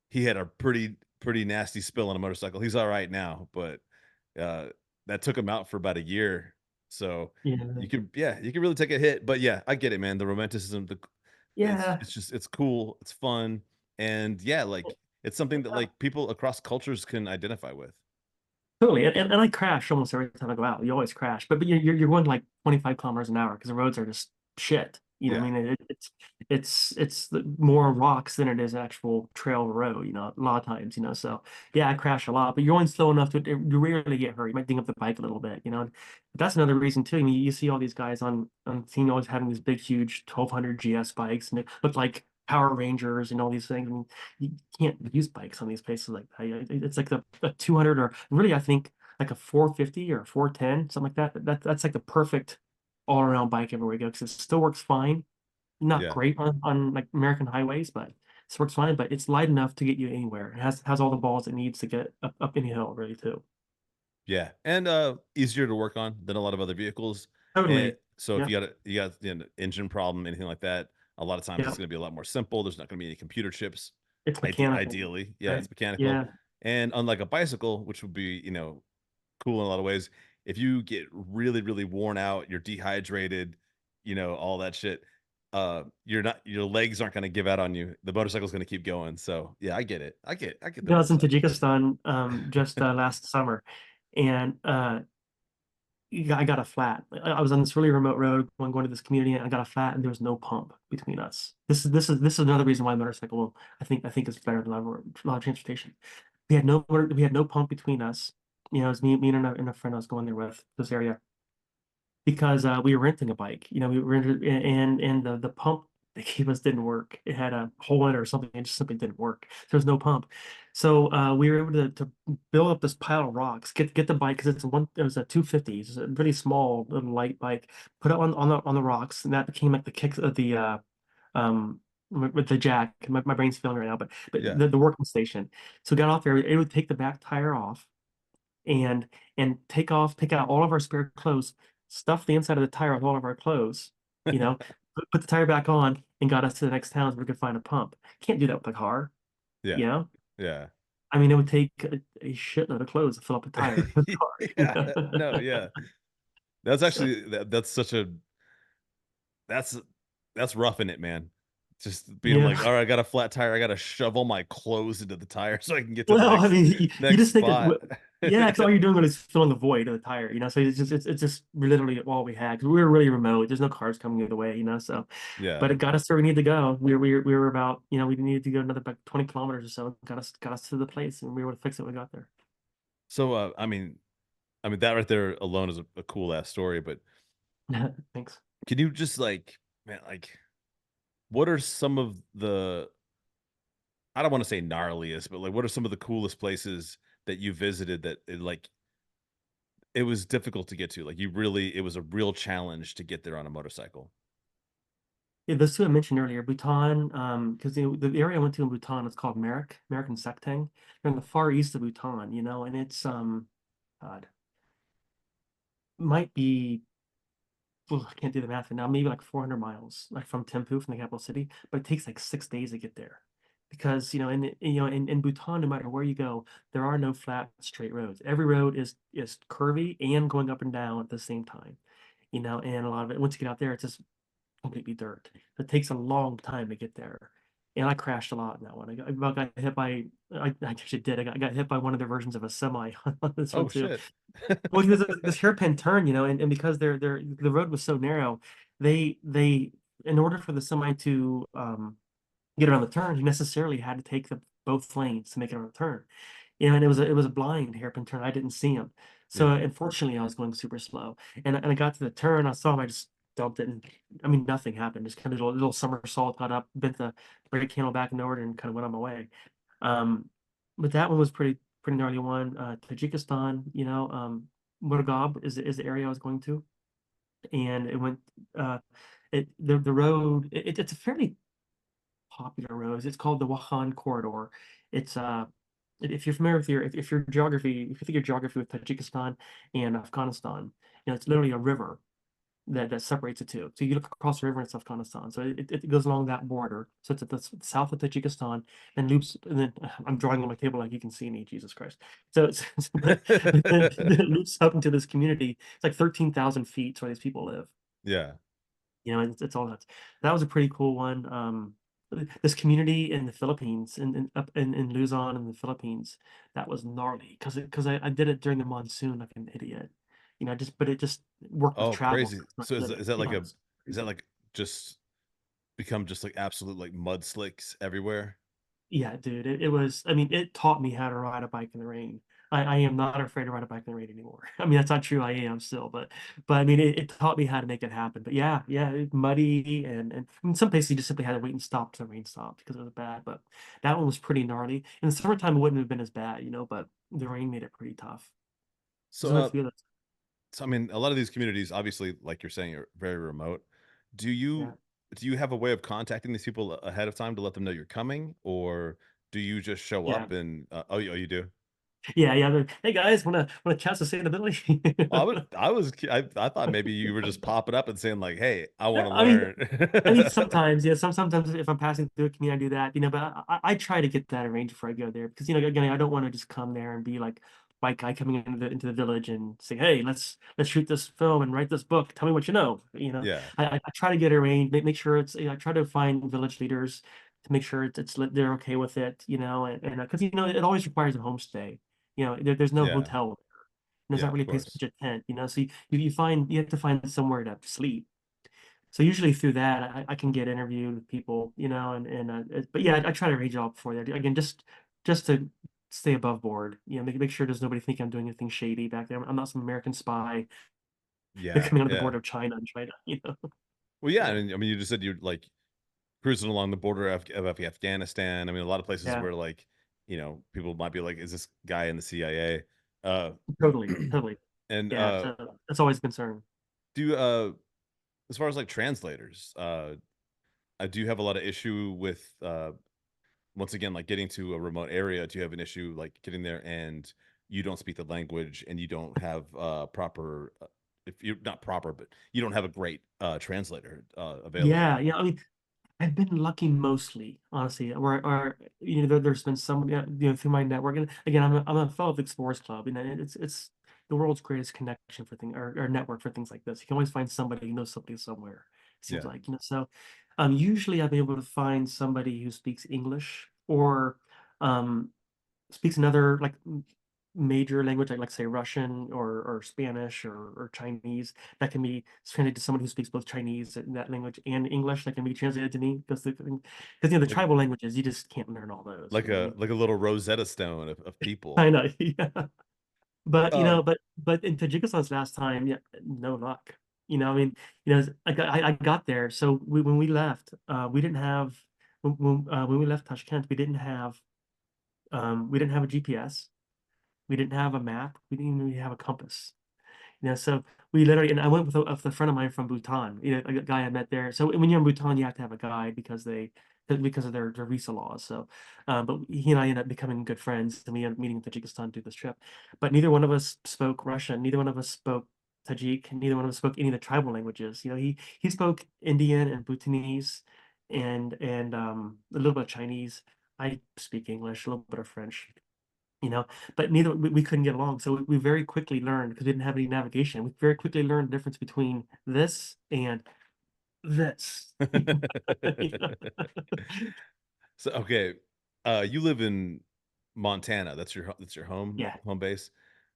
he had a pretty nasty spill on a motorcycle. He's all right now, but uh, that took him out for about a year. So Yeah, you could really take a hit. But yeah, I get it, man. The romanticism, yeah. it's cool, it's fun, and yeah, like it's something that like people across cultures can identify with. Totally. And I crash almost every time I go out. You always crash, but you're going like 25 kilometers an hour because the roads are just shit. You know, I Yeah. mean, more rocks than it is actual trail road, a lot of times, so yeah, I crash a lot, but you're going slow enough you rarely get hurt. You might ding up the bike a little bit. But that's another reason too. I mean, you see all these guys on scene always having these big, huge 1200 GS bikes, and they look like Power Rangers and all these things. I mean, you can't use bikes on these places like that. It's like a 200 or really, I think like a 450 or a 410, something like that. That's like the perfect all around bike everywhere we go because it still works fine. Not Yeah. great on like American highways, but it works fine. But it's light enough to get you anywhere. It has all the balls it needs to get up any hill, really, too. Yeah, and easier to work on than a lot of other vehicles. And Totally. so if Yeah. you got engine problem, anything like that, a lot of times Yeah. it's going to be a lot more simple. There's not going to be any computer chips. It's mechanical, Ideally, yeah, right? it's mechanical. Yeah. And unlike a bicycle, which would be cool in a lot of ways, if you get really really worn out, you're dehydrated, all that shit. You're not your legs aren't going to give out on you. The motorcycle's going to keep going. So yeah, I get it. I get the I was in motorcycle. Tajikistan just last summer, and I got a flat. I was on this really remote road going to this community, and I got a flat, and there was no pump between us. This is another reason why motorcycle I think is better than a lot of transportation. We had no pump between us. It was me and a friend I was going there with this area because we were renting a bike. We rented and the pump they gave us didn't work. It had a hole in it or something. It just simply didn't work. There was no pump. So we were able to build up this pile of rocks, get the bike because it was a 250. It's a pretty small little light bike. Put it on the rocks, and that became like the kick of the um with the jack. My brain's failing right now, but Yeah. the working station. So we got off there. It would take the back tire off and take out all of our spare clothes, stuff the inside of the tire with all of our clothes, you know, put the tire back on, and got us to the next town so we could find a pump. Can't do that with a car, Yeah. you know? Yeah. I mean, it would take a shitload of clothes to fill up a tire for the car. Yeah. No, yeah. That's So, actually that's such a that's that's roughing it, man. Just being like, yeah. all right, I got a flat tire. I got to shove all my clothes into the tire so I can get to the Well, I next mean, you next just think spot. that, yeah, because all you're doing is filling the void of the tire. So it's just literally all we had because we were really remote. There's no cars coming the other way. So, Yeah. but it got us where we needed to go. We were about, we needed to go another like 20 kilometers or so. Got us to the place, and we were able to fix it when we got there. So I mean that right there alone is a cool ass story, but Thanks. can you just like man, like what are some of the I don't want to say gnarliest, but like what are some of the coolest places that you visited that it was difficult to get to? Like it was a real challenge to get there on a motorcycle. Yeah, those two I mentioned earlier, Bhutan, because the area I went to in Bhutan is called Merk and Sekteng. They're in the far east of Bhutan, and it's God, might be I can't do the math right now, maybe like 400 miles, like from Thimphu, from the capital city, but it takes like 6 days to get there. Because, in Bhutan, no matter where you go, there are no flat, straight roads. Every road is curvy and going up and down at the same time. And a lot of it, once you get out there, it's just completely dirt. It takes a long time to get there. And I crashed a lot in that one. I got hit by, I actually did. I got hit by one of the versions of a semi on this one Oh too. shit. Well, there's this hairpin turn, and because the road was so narrow, they in order for the semi to get around the turn, you necessarily had to take the both lanes to make it on the turn. And it was a blind hairpin turn. I didn't see him. So Yeah. unfortunately, I was going super slow. And I got to the turn, I saw him, I just dumped it, and I mean nothing happened. Just kind of a little somersault, got up, bent the brake handle back in order, and kind of went on my way. Um, but that one was pretty gnarly one. Tajikistan, Murgab is the area I was going to, and it went the road. It's a fairly popular road. It's called the Wakhan Corridor. It's if you're familiar with if your geography, if you think your geography with Tajikistan and Afghanistan, it's literally a river that separates the two. So you look across the river in Afghanistan. So it goes along that border. So it's at the south of Tajikistan and loops. And then I'm drawing on my table like you can see me, Jesus Christ. So but then it loops up into this community. It's like 13,000 feet where these people live. Yeah. It's all nuts. That was a pretty cool one. this community in the Philippines, up in Luzon in the Philippines, that was gnarly because I did it during the monsoon like an idiot. But it just worked with Oh, travel. crazy. So So I did it. is that like Yeah, a it's is that crazy. like just become just like absolute like mud slicks everywhere? Yeah, dude, it was, I mean, it taught me how to ride a bike in the rain. I am not afraid to ride a bike in the rain anymore. I mean, that's not true. I am still, but I mean, it taught me how to make it happen. But yeah, yeah, muddy and in some places you just simply had to wait and stop till the rain stopped because it was bad. But that one was pretty gnarly. In the summertime, it wouldn't have been as bad, but the rain made it pretty tough. There's So only a few of those. so I mean, a lot of these communities, obviously, like you're saying, are very remote. Do Yeah. you do you have a way of contacting these people ahead of time to let them know you're coming, or do you just show Yeah. up and oh you do? Yeah, yeah. Hey guys, wanna chat Well, sustainability? I thought maybe you were just popping up and saying like, "Hey, I want Yeah, to I mean, learn." sometimes, yeah, sometimes if I'm passing through a community, I do that, but I try to get that arranged before I go there because, again, I don't want to just come there and be like white guy coming into the village and say, hey, let's shoot this film and write this book. Tell me what you know. Yeah, I try to get it arranged, make sure it's, I try to find village leaders to make sure they're okay with it, and because it always requires a homestay. There's no yeah, hotel. There's yeah, not of really a place to course. pitch a tent, so you have to find somewhere to sleep. So usually through that, I can get interviewed with people, but yeah, I try to arrange it all before that. Again, just to stay above board, make sure there's nobody thinking I'm doing anything shady back there. I'm not some American spy Yeah, coming on the yeah. border of China and trying to. Well, yeah, Yeah, I mean, you just said you're like cruising along the border of Afghanistan. I mean, a lot of places yeah, where like, people might be like, "Is this guy in the CIA?" Uh, totally, totally. and Yeah, so that's always a concern. do as far as like translators, I do have a lot of issue with once again like getting to a remote area. Do you have an issue like getting there and you don't speak the language and you don't have proper if you're not proper, but you don't have a great translator available? Yeah, yeah. I mean, I've been lucky mostly, honestly. Where there's been some, yeah, through my network. And again, I'm a fellow of the Explorers Club, and it's the world's greatest connection for things or network for things like this. You can always find somebody who knows somebody somewhere. It seems Yeah, like, so usually I've been able to find somebody who speaks English or um speaks another like major language like say Russian or Spanish or Chinese that can be translated to someone who speaks both Chinese and that language and English that can be translated to me because the like tribal languages you just can't learn all those. like I a mean, like a little Rosetta Stone of people. I know, yeah. But Um, but in Tajikistan's last time, yeah, no luck. I mean, I got there. So when we left, we didn't have when we left Tashkent, we didn't have a GPS. We didn't have a map. We didn't even have a compass. So we literally, and I went with a friend of mine from Bhutan, a guy I met there. So when you're in Bhutan, you have to have a guide because of their visa laws. So, but he and I ended up becoming good friends, and we ended up meeting in Tajikistan through this trip. But neither one of us spoke Russian. Neither one of us spoke Tajik. Neither one of us spoke any of the tribal languages. He spoke Indian and Bhutanese, and a little bit of Chinese. I speak English, a little bit of French you know, but neither we couldn't get along. So we very quickly learned because we didn't have any navigation. We very quickly learned the difference between this and this. You know? so okay, you live in Montana. That's your Yeah, home base.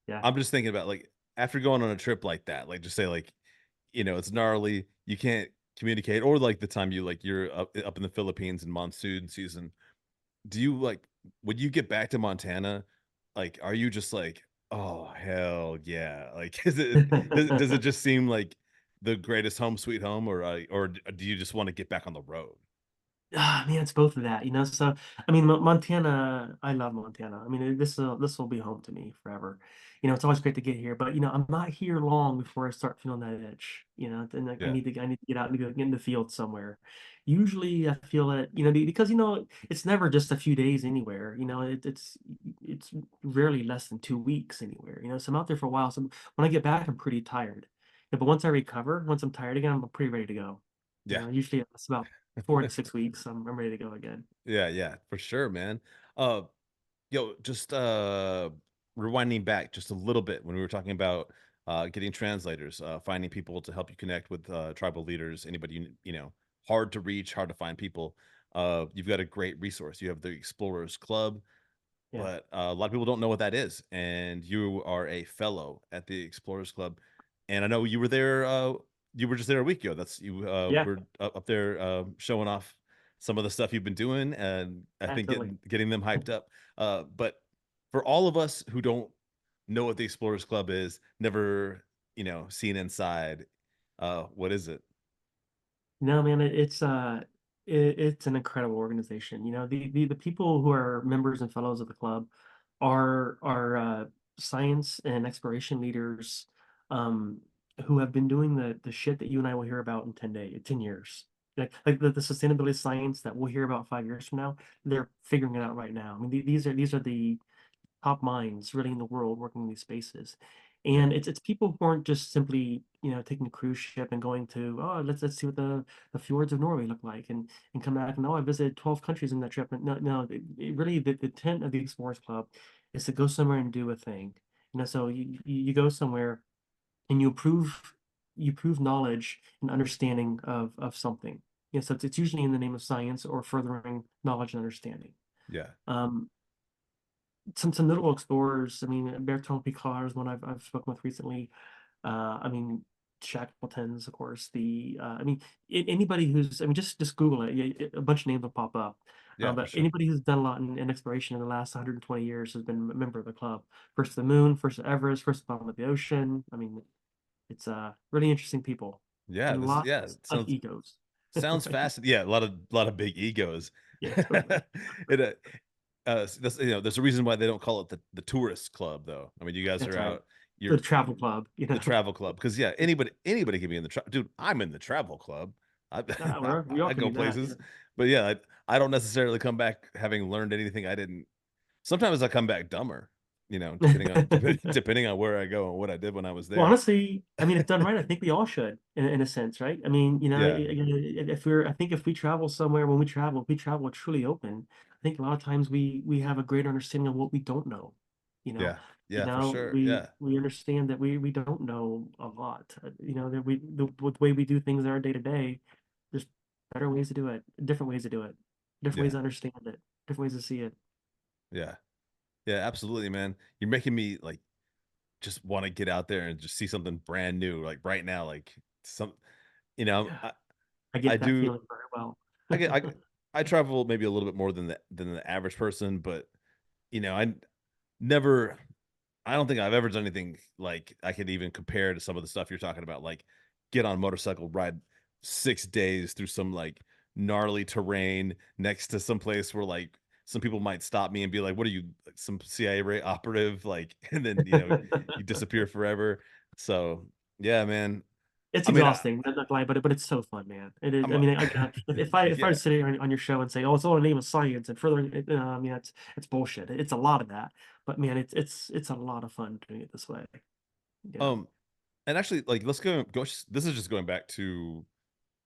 yeah, I'm just thinking about like after going on a trip like that, like just say like, it's gnarly, you can't communicate, or like the time you're up in the Philippines in monsoon season. Do you like when you get back to Montana, like are you just like, oh hell yeah? Like does it just seem like the greatest home sweet home, or do you just want to get back on the road? Ah, man, it's both of that. So I mean, Montana, I love Montana. I mean, this will be home to me forever. It's always great to get here, but I'm not here long before I start feeling that itch. And like, Yeah. I need to get out and get in the field somewhere. Usually, I feel it, because it's never just a few days anywhere. It's rarely less than 2 weeks anywhere. So I'm out there for a while. So when I get back, I'm pretty tired. Yeah, but once I recover, once I'm tired again, I'm pretty ready to go. Yeah. Usually it's about 4 to 6 weeks. I'm ready to go again. Yeah, yeah, for sure, man. Uh, just rewinding back just a little bit when we were talking about getting translators, finding people to help you connect with tribal leaders, anybody hard to reach, hard to find people. You've got a great resource. You have the Explorers Club, Yeah. but a lot of people don't know what that is. And you are a fellow at the Explorers Club, and I know you were there. You were just there a week ago. That's you Yeah, were up there showing off some of the stuff you've been doing, and I think absolutely. getting them hyped up. But for all of us who don't know what the Explorers Club is, never seen inside, what is it? No, man, it's an incredible organization. You know, the people who are members and fellows of the club are science and exploration leaders um who have been doing the shit that you and I will hear about in 10 years. Like the sustainability science that we'll hear about 5 years from now, they're figuring it out right now. I mean, these are the top minds really in the world working in these spaces. And it's people who aren't just simply, taking a cruise ship and going to, oh, let's see what the fjords of Norway look like and come back and oh, I visited 12 countries in that trip. And no, really the intent of the Explorers Club is to go somewhere and do a thing. So you go somewhere and you prove knowledge and understanding of something. So it's usually in the name of science or furthering knowledge and understanding. Yeah, Um, some notable explorers. I mean, Bertrand Piccard is one I've spoken with recently. I mean, Shackleton's, of course. I mean, anybody who's, I mean, just Google it. A bunch of names will pop up. yeah, for But sure. anybody who's done a lot in exploration in the last 120 years has been a member of the club. First to the moon, first to Everest, first to the bottom of the ocean. I mean, it's really interesting people Yeah, and this yeah lots it of sounds egos. sounds Right? fascinating. Yeah, a lot of big egos. Yeah, totally. it that's, there's a reason why they don't call it the tourist club though. I mean, you guys That's are right. out. The You're travel club, the travel club because yeah, anybody can be in the dude. I'm in the travel club. I We all I can go do that. places, but yeah, I don't necessarily come back having learned anything I didn't. Sometimes I come back dumber, depending on Yeah. depending on where I go and what I did when I was Well, there. honestly, I mean, if done right, I think we all should, in a sense, right? I mean, Yeah, I think if we travel somewhere, when we travel truly open. I think a lot of times we have a greater understanding of what we don't know. You know, yeah, yeah, for sure. we Yeah, we understand that we don't know a lot. That the way we do things in our day to day, there's better ways to do it, different ways to do it, different ways yeah, to understand it, different ways to see it. yeah, yeah. Absolutely, man. You're making me like just want to get out there and just see something brand new, like right now, like some, you know, Yeah, I, I I get that do, feeling very well. I get, I travel maybe a little bit more than the average person, but I never, I don't think I've ever done anything like I could even compare to some of the stuff you're talking about, like get on a motorcycle, ride 6 days through some like gnarly terrain next to some place where like some people might stop me and be like, "What are you, like, some CIA operative?" Like, and then you disappear forever. So yeah, man. It's I mean, exhausting, not lie, but it's so fun, man. It is. I'm I mean, if I yeah, was sitting on your show and say, "Oh, it's all in the name of science," and further, I mean, it's bullshit. It's a lot of that, but man, it's a lot of fun doing it this way. You know. um, and actually, like, let's go. This is just going back to.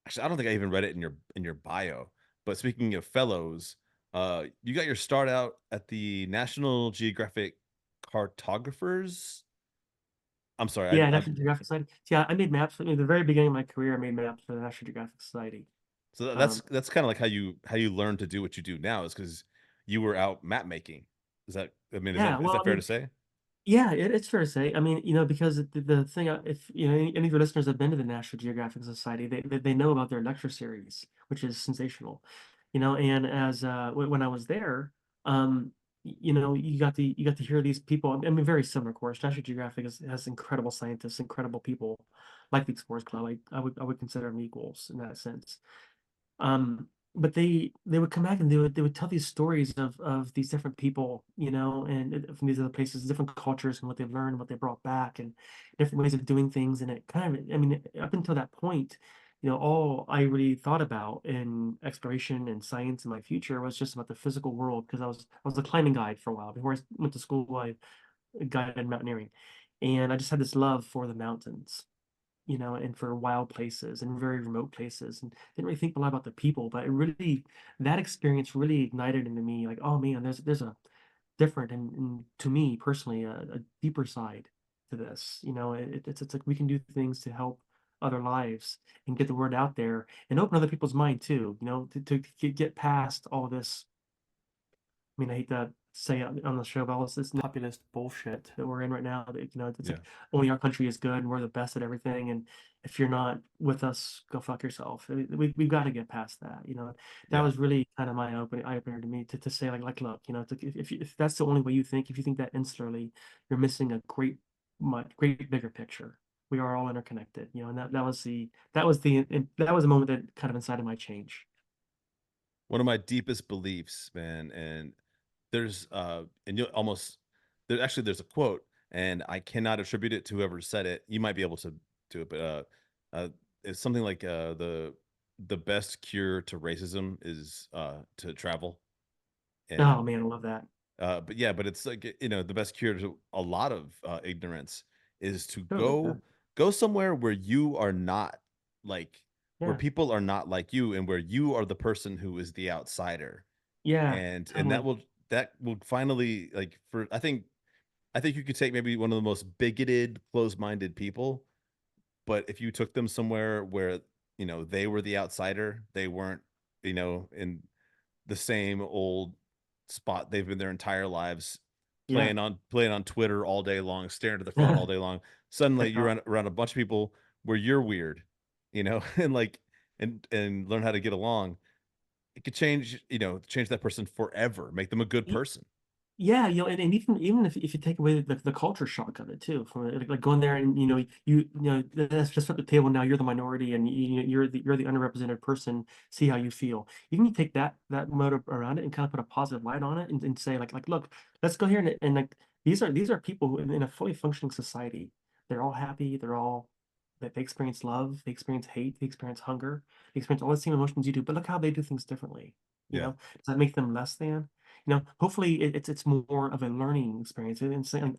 Actually, I don't think I even read it in your bio. But speaking of fellows, you got your start out at the National Geographic Cartographers. I'm sorry, Yeah, I National Geographic Society. Yeah, I made maps. I mean, the very beginning of my career, I made maps for the National Geographic Society. so Um, that's kind of like how you learn to do what you do now is because you were out map making. Is that I mean yeah, is well, that I fair to mean, say? yeah, it's fair to say. I mean, because the thing, if any of your listeners have been to the National Geographic Society, they know about their lecture series, which is sensational. And as when I was there, you got to hear these people. I mean, very similar course. National Geographic has incredible scientists, incredible people, like the Explorers Club. I would consider them equals in that sense. But they would come back and they would tell these stories of these different people, and from these other places, different cultures and what they've learned, what they brought back, and different ways of doing things. And it kind of, I mean, up until that point, all I really thought about in exploration and science in my future was just about the physical world because I was a climbing guide for a while before I went to school. I guided mountaineering, and I just had this love for the mountains, and for wild places and very remote places. And didn't really think a lot about the people, but that experience really ignited into me like, oh man, there's a different and to me personally a deeper side to this. It's like we can do things to help other lives and get the word out there and open other people's mind too, to get past all this. I mean, I hate to say it on the show, but all this populist bullshit that we're in right now. That, it's Yeah. like only our country is good and we're the best at everything. And if you're not with us, go fuck yourself. We've got to get past that. That Yeah. was really kind of my eye opener to me to say like look, if that's the only way you think, if you think that insularly, you're missing a great bigger picture. We are all interconnected, and that was the moment that kind of incited my change. One of my deepest beliefs, man, and and you almost there's a quote, and I cannot attribute it to whoever said it. You might be able to do it, but uh it's something like the best cure to racism is to travel. Oh And man, I love that. but yeah, but it's like, the best cure to a lot of ignorance is to Totally. Yeah. go somewhere where you are not like where Yeah. people are not like you, and where you are the person who is the outsider. Yeah, And totally. that will finally, like, for I think you could take maybe one of the most bigoted, closed-minded people, but if you took them somewhere where, they were the outsider, they weren't, in the same old spot they've been their entire lives, Yeah. playing on Twitter all day long, staring at the phone all day long. Suddenly you're TikTok. around a bunch of people where you're weird, and like and learn how to get along. It could change that person forever, make them a good Y- person. Yeah, and even if you take away the culture shock of it too, from like going there and that's just at the table now. You're the minority and you're the underrepresented person. See how you feel. Even you take that motive around it and kind of put a positive light on it and say like look, let's go here and like these are people who in a fully functioning society. They're all happy. They experience love. They experience hate. They experience hunger. They experience all the same emotions you do. But look how they do things differently. Yeah. Does that make them less than? Hopefully it's more of a learning experience and saying,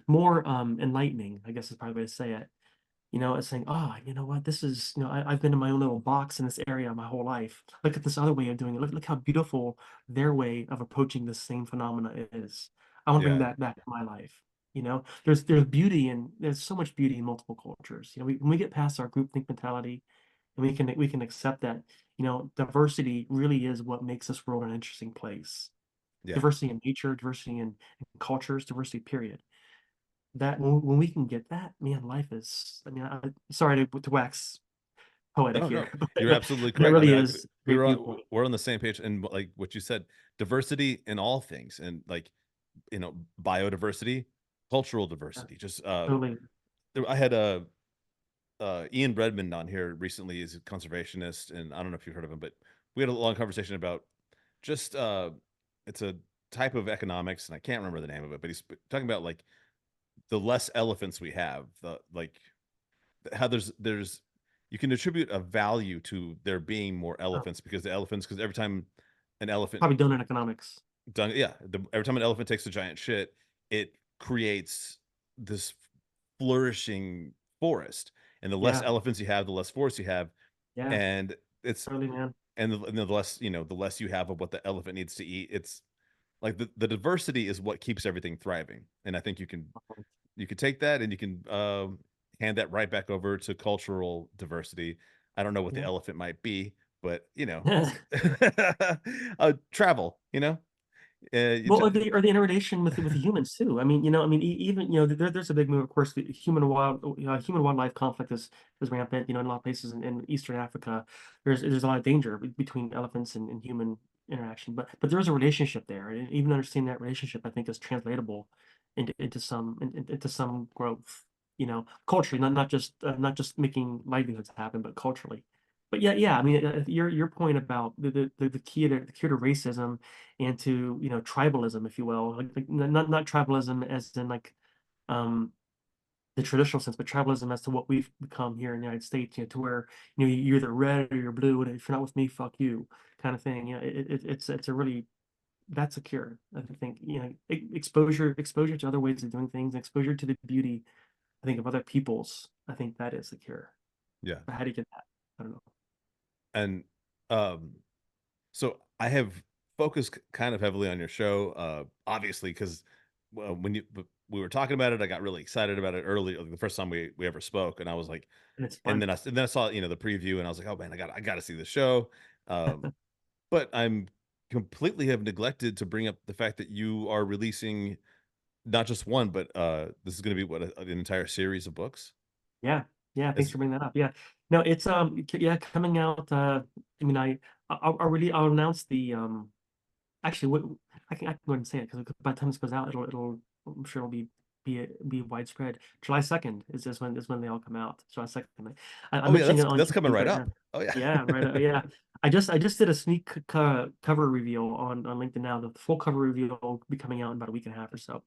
more enlightening, I guess is probably the way to say it. It's saying, oh, you know what, this is, I've been in my own little box in this area my whole life. Look at this other way of doing it. Look how beautiful their way of approaching the same phenomena is. I want to bring Yeah. that back to my life. There's beauty and there's so much beauty in multiple cultures. When we get past our groupthink mentality and we can accept that, diversity really is what makes this world an interesting place. Yeah. Diversity in nature, diversity in cultures, diversity, period. That when we can get that, man, life is. I mean, sorry to wax poetic No, here, no, but, you're but absolutely but it correct. I really mean, is a great viewpoint. we're on the same page, and like what you said, diversity in all things, and like, biodiversity, cultural Yeah, diversity. Just totally. I had Ian Redmond on here recently. Is a conservationist, and I don't know if you've heard of him, but we had a long conversation about just it's a type of economics, and I can't remember the name of it, but he's talking about like the less elephants we have, the like how there's you can attribute a value to there being more Oh, elephants, because every time an elephant probably done in economics. every time an elephant takes a giant shit, it creates this flourishing forest, and the less Yeah, elephants you have, the less forest you have, yeah, and it's totally, man. and the less, the less you have of what the elephant needs to eat. It's like the diversity is what keeps everything thriving, and I think you could take that and you can hand that right back over to cultural diversity. I don't know what the Yeah. elephant might be, but travel. You Well, t- or the interaction with humans too. I mean, even there's a big move. Of course, the human wildlife conflict is rampant. In a lot of places in Eastern Africa, there's a lot of danger between elephants and human interaction. But there is a relationship there, and even understanding that relationship, I think, is translatable into some growth. Culturally, not just making livelihoods happen, but culturally. But yeah, yeah. I mean, your point about the key to racism and to tribalism, if you will, like not tribalism as in like um the traditional sense, but tribalism as to what we've become here in the United States, to where you're either red or you're blue, and if you're not with me, fuck you, kind of thing. It's a really that's a cure. I think exposure to other ways of doing things, exposure to the beauty, I think, of other peoples. I think that is the cure. yeah, But how do you get that? I don't know. and um, so I have focused kind of heavily on your show, obviously, because when you we were talking about it. I got really excited about it early, like the first time we ever spoke, and I was like, and it's and fun. then I saw, the preview, and I was like, oh man, I got to see the show. But I'm completely have neglected to bring up the fact that you are releasing not just one, but this is going to be what an entire series of books. Yeah, yeah. Thanks As for bringing that up. Yeah, no, it's yeah, coming out. I mean, I'll announce the actually, I can go ahead and say it because by the time this goes out, I'm sure it'll be widespread. July 2nd is when they all come out. July 2nd. I'm oh yeah, mentioning it on that's coming YouTube right right now. up. Oh yeah. Yeah, right. Yeah, I just did a sneak cover reveal on LinkedIn now. The full cover reveal will be coming out in about a week and a half or so.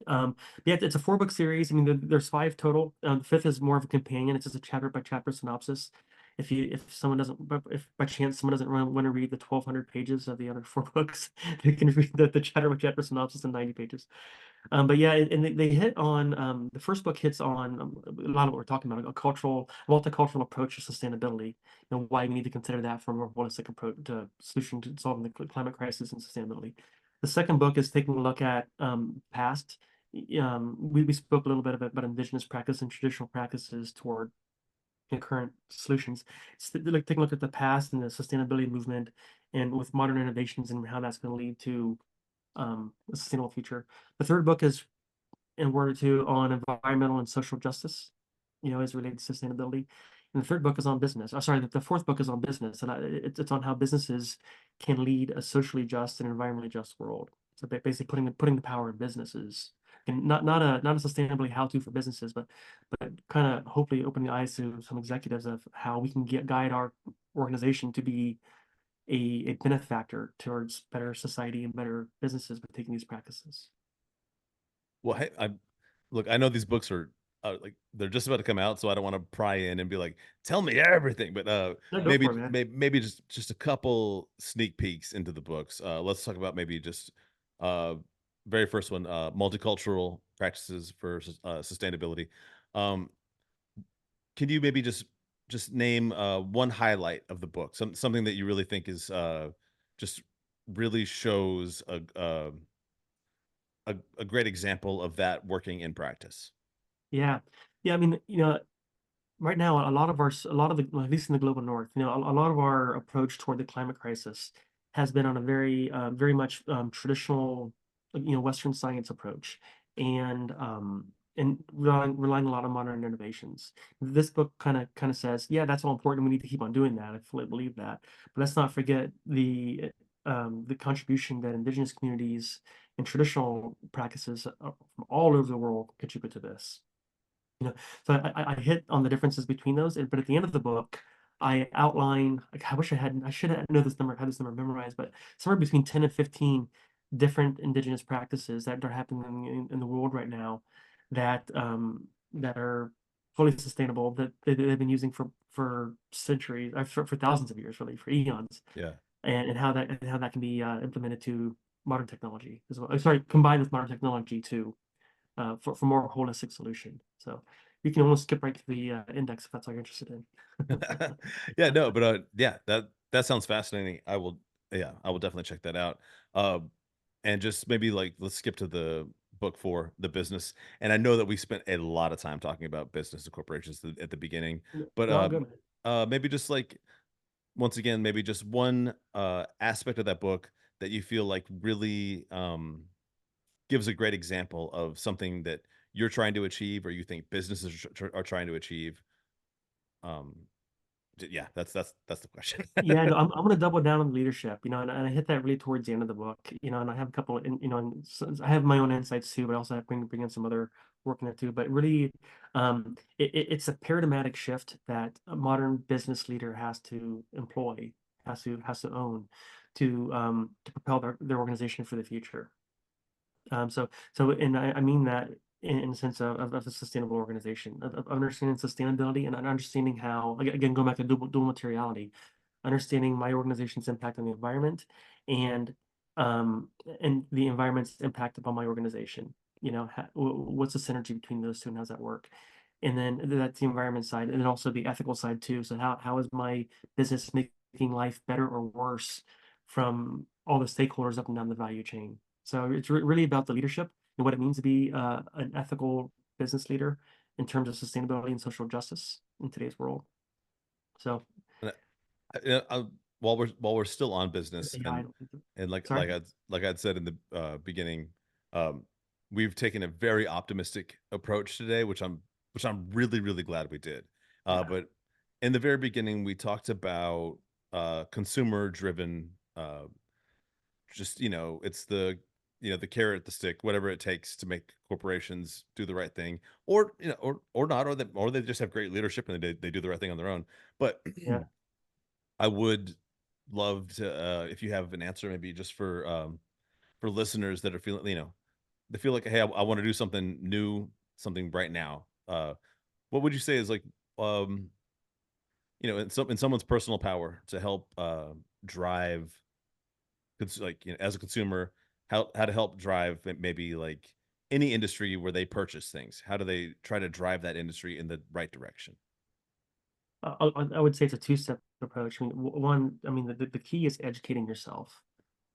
Yeah, it's a 4 book series. I mean, there's 5 total. The fifth is more of a companion. It's just a chapter by chapter synopsis. If someone doesn't, if by chance someone doesn't want to read the 1,200 pages of the other 4 books, they can read the chapter by chapter synopsis in 90 pages. But yeah, and they hit on the first book hits on a lot of what we're talking about, a multicultural approach to sustainability, why we need to consider that from a holistic approach to solution to solving the climate crisis and sustainability. The second book is taking a look at past. We spoke a little bit about indigenous practice and traditional practices toward current solutions. It's like taking a look at the past and the sustainability movement, and with modern innovations and how that's going to lead to a sustainable future. The third book is in word or two on environmental and social justice, as related to sustainability. And the third book is on business. Oh, sorry, the fourth book is on business, and it's on how businesses can lead a socially just and environmentally just world. So basically putting the power in businesses, and not a sustainability how-to for businesses, but kind of hopefully opening the eyes to some executives of how we can guide our organization to be a benefactor towards better society and better businesses by taking these practices. Well, hey, I look. I know these books are like they're just about to come out, so I don't want to pry in and be like, "Tell me everything." But No, go for it, man. maybe just a couple sneak peeks into the books. Let's talk about maybe just uh, very first one, multicultural practices for sustainability. Um, can you maybe just name one highlight of the book, something that you really think is just really shows a great example of that working in practice? Yeah. Yeah, I mean, right now, a lot of the, well, at least in the global north, a lot of our approach toward the climate crisis has been on a very much traditional, Western science approach, and relying a lot on modern innovations. This book kind of says, yeah, that's all important. We need to keep on doing that. I fully believe that, but let's not forget the contribution that indigenous communities and traditional practices from all over the world contribute to this. You know, so I hit on the differences between those, but at the end of the book, I outline, like, I should have know this number, had this number memorized, but somewhere between 10 and 15 different indigenous practices that are happening in the world right now that are fully sustainable, that they've been using for centuries, for thousands of years, really, for eons, Yeah. and how that can be implemented to modern technology as well. Sorry, combined with modern technology too, for more holistic solution. So you can almost skip right to the index if that's all you're interested in. Yeah, no, but yeah, that sounds fascinating. I will definitely check that out. And just maybe like let's skip to the book 4, the business. And I know that we spent a lot of time talking about business and corporations at the beginning, but No, good, man. maybe just like once again, maybe just one aspect of that book that you feel like really gives a great example of something that you're trying to achieve or you think businesses are trying to achieve. Um, yeah, that's the question. Yeah, no, I'm gonna double down on leadership, and I hit that really towards the end of the book, and I have a couple, and I have my own insights too, but I also have bring in some other work in it too. But really, it's a paradigmatic shift that a modern business leader has to employ, has to own, to propel their organization for the future. And I mean that in the sense of a sustainable organization, of understanding sustainability and understanding how, again, going back to dual materiality, understanding my organization's impact on the environment and um, and the environment's impact upon my organization. What's the synergy between those two and how's that work? And then that's the environment side, and then also the ethical side too. So how is my business making life better or worse from all the stakeholders up and down the value chain? So it's really about the leadership. and what it means to be an ethical business leader in terms of sustainability and social justice in today's world. So And while we're still on business, AI, and like sorry. I'd said in the beginning, um, we've taken a very optimistic approach today, which I'm really really glad we did. Yeah, But in the very beginning, we talked about consumer driven, just it's the carrot, the stick, whatever it takes to make corporations do the right thing, or or not, or they just have great leadership and they do the right thing on their own. But yeah. I would love to, if you have an answer, maybe just for listeners that are feeling, they feel like, hey, I want to do something new, something right now. What would you say is like, um, in someone's personal power to help drive, like, as a consumer, how to help drive maybe like any industry where they purchase things? How do they try to drive that industry in the right direction? I would say it's a two-step approach. I mean, one, I mean, the key is educating yourself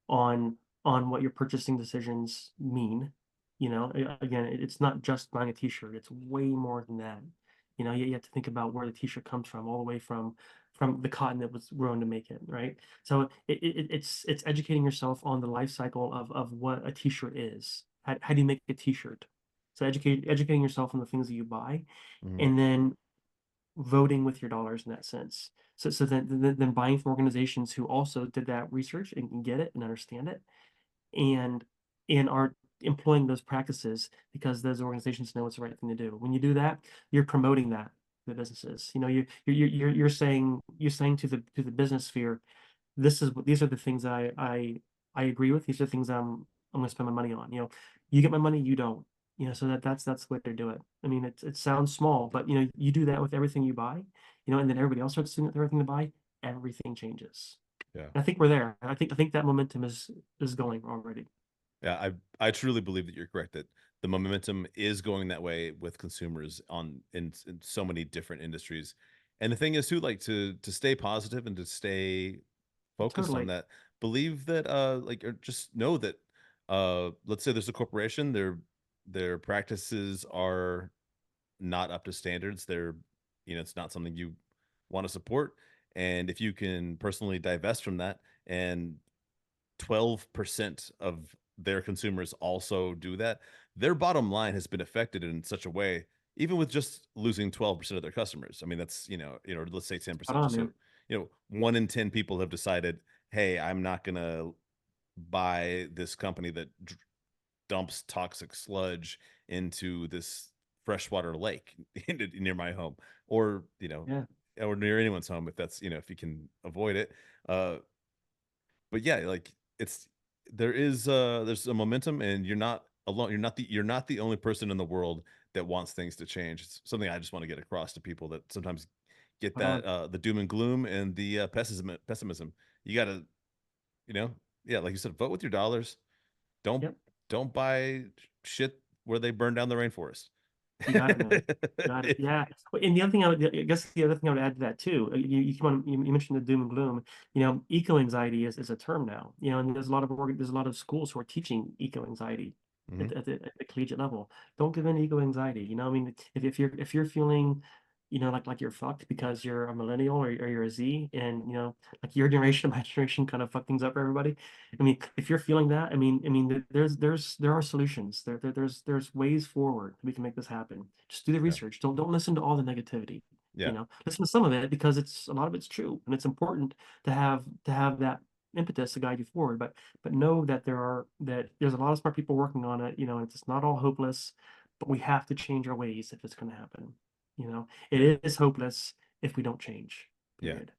on what your purchasing decisions mean. Again, it's not just buying a t-shirt. It's way more than that. You have to think about where the t-shirt comes from, all the way from the cotton that was grown to make it, right? So it's educating yourself on the life cycle of what a t-shirt is. How do you make a t-shirt? So educating yourself on the things that you buy, Hmm. and then voting with your dollars in that sense. So then buying from organizations who also did that research and can get it and understand it, and are employing those practices because those organizations know it's the right thing to do. When you do that, you're promoting that to the businesses. You're saying to the business sphere, these are the things I agree with. These are the things I'm going to spend my money on. You get my money, you don't. So that's the way to do it. I mean, it sounds small, but you do that with everything you buy, and then everybody else starts doing it with everything to buy. Everything changes. Yeah. And I think we're there. I think that momentum is going already. Yeah, I truly believe that you're correct, that the momentum is going that way with consumers in so many different industries. And the thing is too, like, to stay positive and to stay focused on Totally. that, believe that like, or just know that let's say there's a corporation, their practices are not up to standards. It's not something you want to support. And if you can personally divest from that, and 12% of their consumers also do that, their bottom line has been affected in such a way, even with just losing 12% of their customers. I mean, that's, let's say Spot 10%, on, just so, man. 1 in 10 people have decided, hey, I'm not going to buy this company that dumps toxic sludge into this freshwater lake near my home, or, Yeah, or near anyone's home, if that's, if you can avoid it. Uh, but yeah, like, it's there's a momentum, and you're not alone. You're not the only person in the world that wants things to change. It's something I just want to get across to people that sometimes get spot that on. the doom and gloom and the pessimism. You gotta, you know, yeah, like you said, vote with your dollars. Don't Yep. don't buy shit where they burn down the rainforest. You got it, man. Got it. Yeah. And the other thing I guess the other thing I would add to that too, you mentioned the doom and gloom. Eco anxiety is a term now. And there's a lot of schools who are teaching eco anxiety Hmm. at the collegiate level. Don't give in to eco anxiety. I mean, if you're feeling, like you're fucked because you're a millennial, or you're a Z, and like your generation, my generation kind of fuck things up for everybody. I mean, if you're feeling that, I mean, there are solutions. There's ways forward that we can make this happen. Just do the Yeah, research. Don't listen to all the negativity. yeah, Listen to some of it because a lot of it's true, and it's important to have that impetus to guide you forward. But know that there's a lot of smart people working on it. It's not all hopeless, but we have to change our ways if it's going to happen. It is hopeless if we don't change. yeah. Period.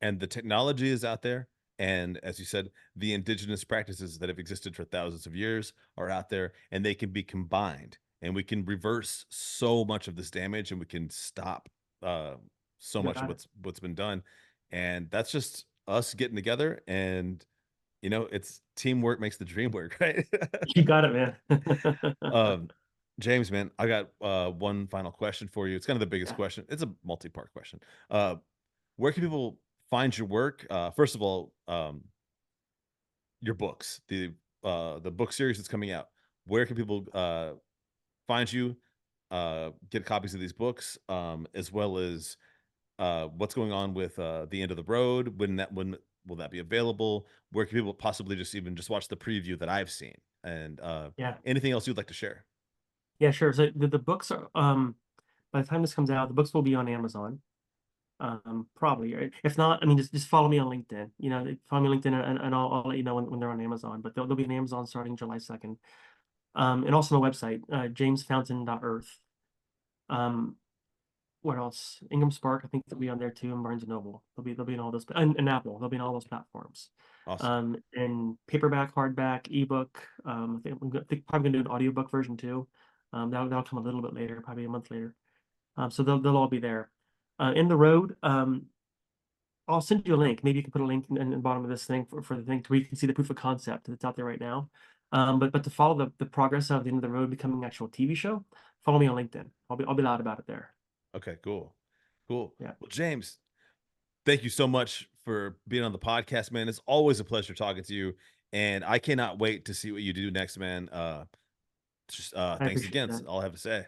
And the technology is out there, and as you said, the indigenous practices that have existed for thousands of years are out there, and they can be combined, and we can reverse so much of this damage, and we can stop uh so You much of got it. what's been done. And that's just us getting together, and it's teamwork makes the dream work, right? You got it, man. um James, man, I got one final question for you. It's kind of the biggest Yeah. question. It's a multi-part question. Where can people find your work? First of all, your books, the book series that's coming out. where can people find you, get copies of these books, as well as what's going on with the end of the road? When will that be available? Where can people possibly just even just watch the preview that I've seen? And Yeah. anything else you'd like to share? Yeah, sure. So the books are by the time this comes out, the books will be on Amazon. Probably, right? If not, I mean, just follow me on LinkedIn. Follow me on LinkedIn, and I'll let you know when they're on Amazon. But they'll be on Amazon starting July 2nd. And also my website, jamesfountain.earth. Um, what else? Ingram Spark, I think they'll be on there too, and Barnes and Noble. They'll be in all those, and Apple. They'll be in all those platforms. Awesome. And paperback, hardback, ebook. I think probably gonna do an audiobook version too. That'll come a little bit later, probably a month later. So they'll all be there. In the road, I'll send you a link. Maybe you can put a link in the bottom of this thing for the thing where you can see the proof of concept that's out there right now. But to follow the progress of the end of the road becoming an actual TV show, follow me on LinkedIn. I'll be loud about it there. Okay, cool. Cool. Yeah, Well, James, thank you so much for being on the podcast, man. It's always a pleasure talking to you. And I cannot wait to see what you do next, man. Just I thanks appreciate again. That's that. all I have to say.